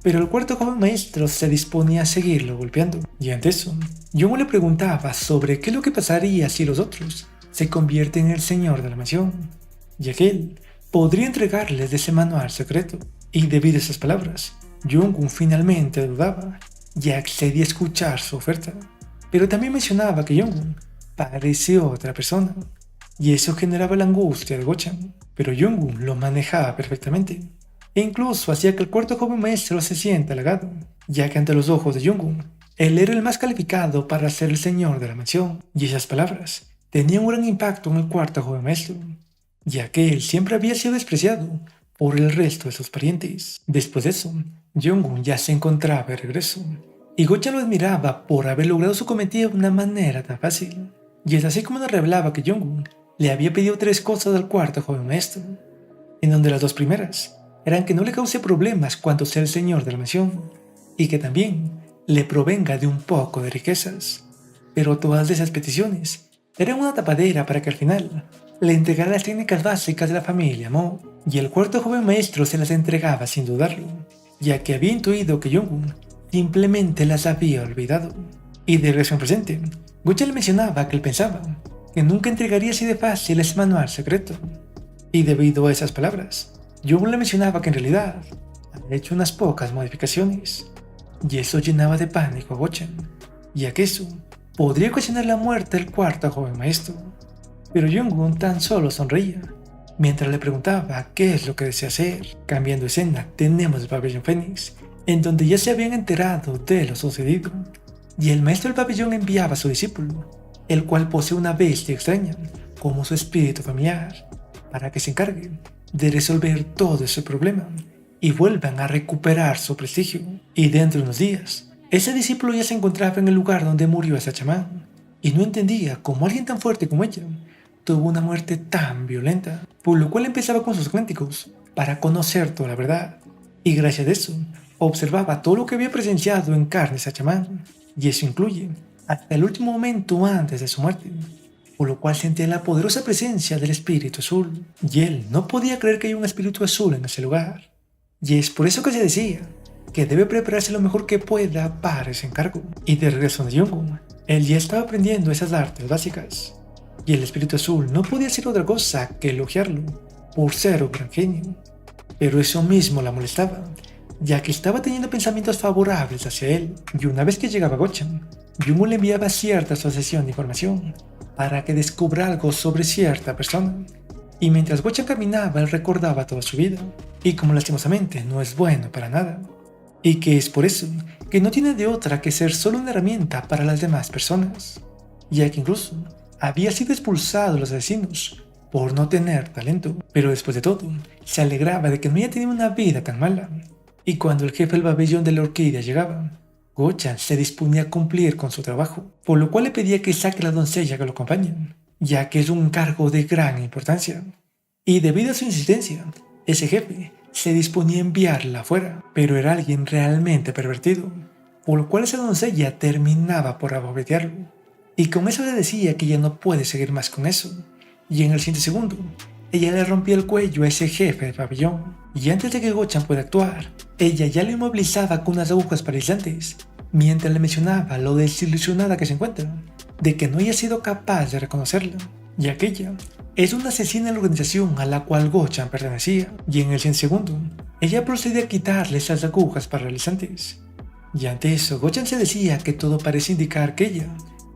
Pero el cuarto joven maestro se disponía a seguirlo golpeando, y ante eso, Jung le preguntaba sobre qué es lo que pasaría si los otros se convierten en el señor de la mansión, ya que él podría entregarles de ese manual secreto. Y debido a esas palabras, Jung finalmente dudaba y accedía a escuchar su oferta. Pero también mencionaba que Jung parecía otra persona, y eso generaba la angustia de Go-chan. Pero Jung lo manejaba perfectamente, e incluso hacía que el cuarto joven maestro se sienta halagado, ya que ante los ojos de Jung, él era el más calificado para ser el señor de la mansión. Y esas palabras tenían un gran impacto en el cuarto joven maestro, ya que él siempre había sido despreciado por el resto de sus parientes. Después de eso, Jung ya se encontraba de regreso, y Go-chan lo admiraba por haber logrado su cometido de una manera tan fácil. Y es así como nos revelaba que Jung le había pedido 3 cosas al cuarto joven maestro, en donde las 2 primeras eran que no le cause problemas cuando sea el señor de la mansión, y que también le provenga de un poco de riquezas. Pero todas esas peticiones eran una tapadera para que al final le entregara las técnicas básicas de la familia Mo, y el cuarto joven maestro se las entregaba sin dudarlo, ya que había intuido que Jung simplemente las había olvidado. Y de regreso en presente, Go-chan le mencionaba que él pensaba que nunca entregaría así de fácil ese manual secreto. Y debido a esas palabras, Jung le mencionaba que en realidad había hecho unas pocas modificaciones, y eso llenaba de pánico a Go-chan, ya que eso podría ocasionar la muerte del cuarto joven maestro. Pero Jung tan solo sonreía mientras le preguntaba qué es lo que desea hacer. Cambiando escena, tenemos el pabellón Fénix, en donde ya se habían enterado de lo sucedido, y el maestro del pabellón enviaba a su discípulo, el cual posee una bestia extraña como su espíritu familiar, para que se encargue de resolver todo ese problema y vuelvan a recuperar su prestigio. Y dentro de unos días, ese discípulo ya se encontraba en el lugar donde murió ese chamán, y no entendía cómo alguien tan fuerte como ella tuvo una muerte tan violenta, por lo cual empezaba con sus cánticos para conocer toda la verdad, y gracias a eso observaba todo lo que había presenciado en carne ese chamán, y eso incluye hasta el último momento antes de su muerte, por lo cual sentía la poderosa presencia del espíritu azul, y él no podía creer que hay un espíritu azul en ese lugar. Y es por eso que se decía que debe prepararse lo mejor que pueda para ese encargo. Y de regreso de Jung, él ya estaba aprendiendo esas artes básicas, y el espíritu azul no podía hacer otra cosa que elogiarlo por ser un gran genio. Pero eso mismo la molestaba, ya que estaba teniendo pensamientos favorables hacia él, y una vez que llegaba Go-chan, Jung le enviaba cierta asociación de información para que descubra algo sobre cierta persona. Y mientras Go-chan caminaba, él recordaba toda su vida, y como lastimosamente no es bueno para nada, y que es por eso que no tiene de otra que ser solo una herramienta para las demás personas, ya que incluso había sido expulsado de los asesinos por no tener talento, pero después de todo, se alegraba de que no haya tenido una vida tan mala. Y cuando el jefe del pabellón de la orquídea llegaba, Go-chan se disponía a cumplir con su trabajo, por lo cual le pedía que saque a la doncella que lo acompañe, ya que es un cargo de gran importancia. Y debido a su insistencia, ese jefe se disponía a enviarla afuera, pero era alguien realmente pervertido, por lo cual esa doncella terminaba por abofetearlo. Y con eso le decía que ya no puede seguir más con eso, y en el siguiente segundo, ella le rompía el cuello a ese jefe de pabellón, y antes de que Go-chan pueda actuar, ella ya lo inmovilizaba con unas agujas paralizantes, mientras le mencionaba lo desilusionada que se encuentra, de que no haya sido capaz de reconocerla, ya que ella es una asesina de la organización a la cual Go-chan pertenecía, y en el siguiente segundo, ella procede a quitarle esas agujas paralizantes. Y ante eso, Go-chan se decía que todo parece indicar que ella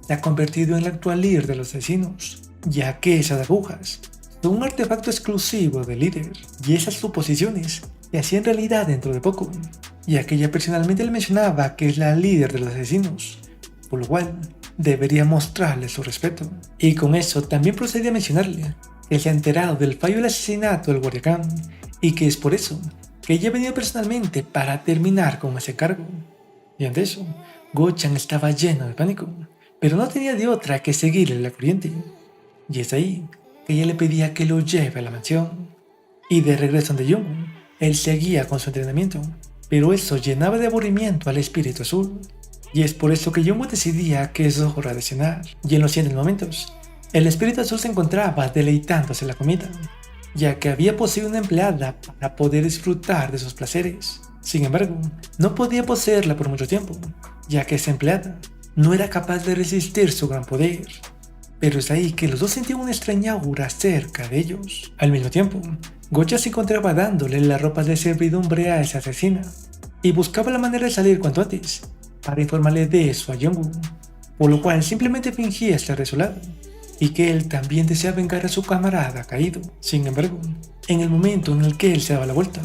se ha convertido en la actual líder de los asesinos, ya que esas agujas son un artefacto exclusivo del líder, y esas suposiciones se hacían realidad dentro de poco, ya que ella personalmente le mencionaba que es la líder de los asesinos, por lo cual debería mostrarle su respeto. Y con eso también procedía a mencionarle que se ha enterado del fallo del asesinato del Guardia Khan y que es por eso que ella ha venido personalmente para terminar con ese cargo. Y ante eso, Go-chan estaba lleno de pánico, pero no tenía de otra que seguirle la corriente. Y es ahí que ella le pedía que lo lleve a la mansión. Y de regreso ante Jung, él seguía con su entrenamiento, pero eso llenaba de aburrimiento al espíritu azul. Y es por eso que Jung decidía que es hora de cenar. Y en los siguientes momentos, el espíritu azul se encontraba deleitándose en la comida, ya que había poseído una empleada para poder disfrutar de sus placeres. Sin embargo, no podía poseerla por mucho tiempo, ya que esa empleada no era capaz de resistir su gran poder. Pero es ahí que los dos sentían una extraña aura cerca de ellos. Al mismo tiempo, Gocha se encontraba dándole la ropa de servidumbre a esa asesina y buscaba la manera de salir cuanto antes para informarle de eso a Jungwoo, por lo cual simplemente fingía estar de su lado y que él también desea vengar a su camarada caído. Sin embargo, en el momento en el que él se daba la vuelta,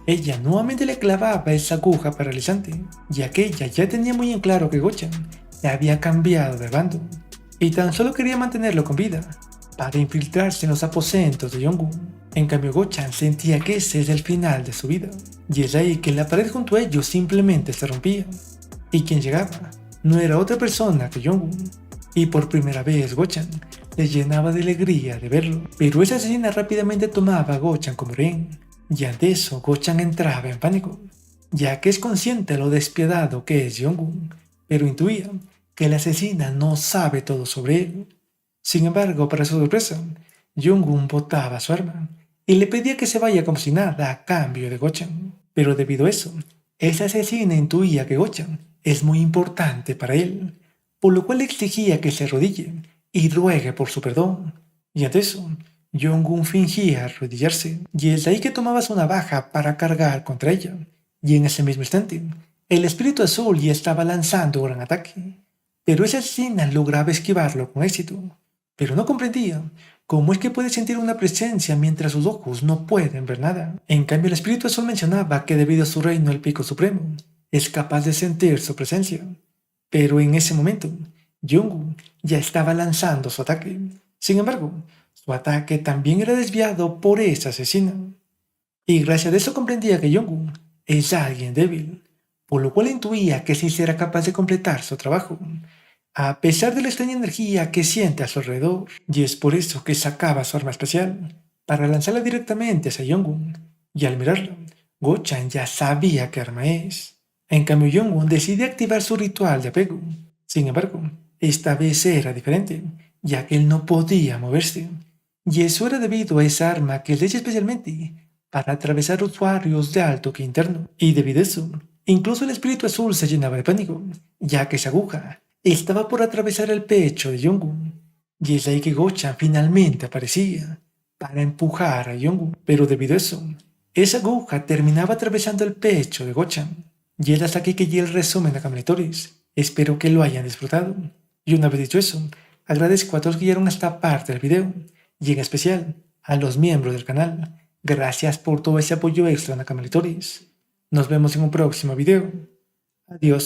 ella nuevamente le clavaba esa aguja paralizante, ya que ella ya tenía muy en claro que Gochan se había cambiado de bando y tan solo quería mantenerlo con vida para infiltrarse en los aposentos de Jungwoo. En cambio, Gochan sentía que ese es el final de su vida, y es ahí que la pared junto a ellos simplemente se rompía, y quien llegaba no era otra persona que Jungwoo. Y por primera vez Gochan le llenaba de alegría de verlo, pero esa asesina rápidamente tomaba a Gochan como rehén, y ante eso Gochan entraba en pánico, ya que es consciente de lo despiadado que es Jungwoo, pero intuía que la asesina no sabe todo sobre él. Sin embargo, para su sorpresa, Jungwoo botaba su arma y le pedía que se vaya como si nada a cambio de Gochan. Pero debido a eso, esa asesina intuía que Gochan es muy importante para él, por lo cual le exigía que se arrodille y ruegue por su perdón. Y ante eso, Jungwoo fingía arrodillarse, y es ahí que tomaba su navaja para cargar contra ella. Y en ese mismo instante, el espíritu azul ya estaba lanzando un gran ataque, pero esa asesina lograba esquivarlo con éxito. Pero no comprendía cómo es que puede sentir una presencia mientras sus ojos no pueden ver nada. En cambio, el espíritu azul mencionaba que debido a su reino el Pico Supremo es capaz de sentir su presencia. Pero en ese momento, Jungwoo ya estaba lanzando su ataque. Sin embargo, su ataque también era desviado por esa asesina. Y gracias a eso comprendía que Jungwoo es alguien débil, por lo cual intuía que sí será capaz de completar su trabajo, a pesar de la extraña energía que siente a su alrededor. Y es por eso que sacaba su arma especial, para lanzarla directamente hacia Jungwoo. Y al mirarla, Gochan ya sabía qué arma es. En cambio, Jungwoo decide activar su ritual de apego. Sin embargo, esta vez era diferente, ya que él no podía moverse. Y eso era debido a esa arma que es hecha especialmente para atravesar usuarios de alto que interno. Y debido a eso, incluso el espíritu azul se llenaba de pánico, ya que esa aguja estaba por atravesar el pecho de Jungwoo. Y es ahí que Gochan finalmente aparecía, para empujar a Jungwoo. Pero debido a eso, esa aguja terminaba atravesando el pecho de Gochan. Y es hasta aquí que llega el resumen de Caminadores. Espero que lo hayan disfrutado. Y una vez dicho eso, agradezco a todos que llegaron a esta parte del video, y en especial a los miembros del canal. Gracias por todo ese apoyo extra en Caminadores. Nos vemos en un próximo video. Adiós.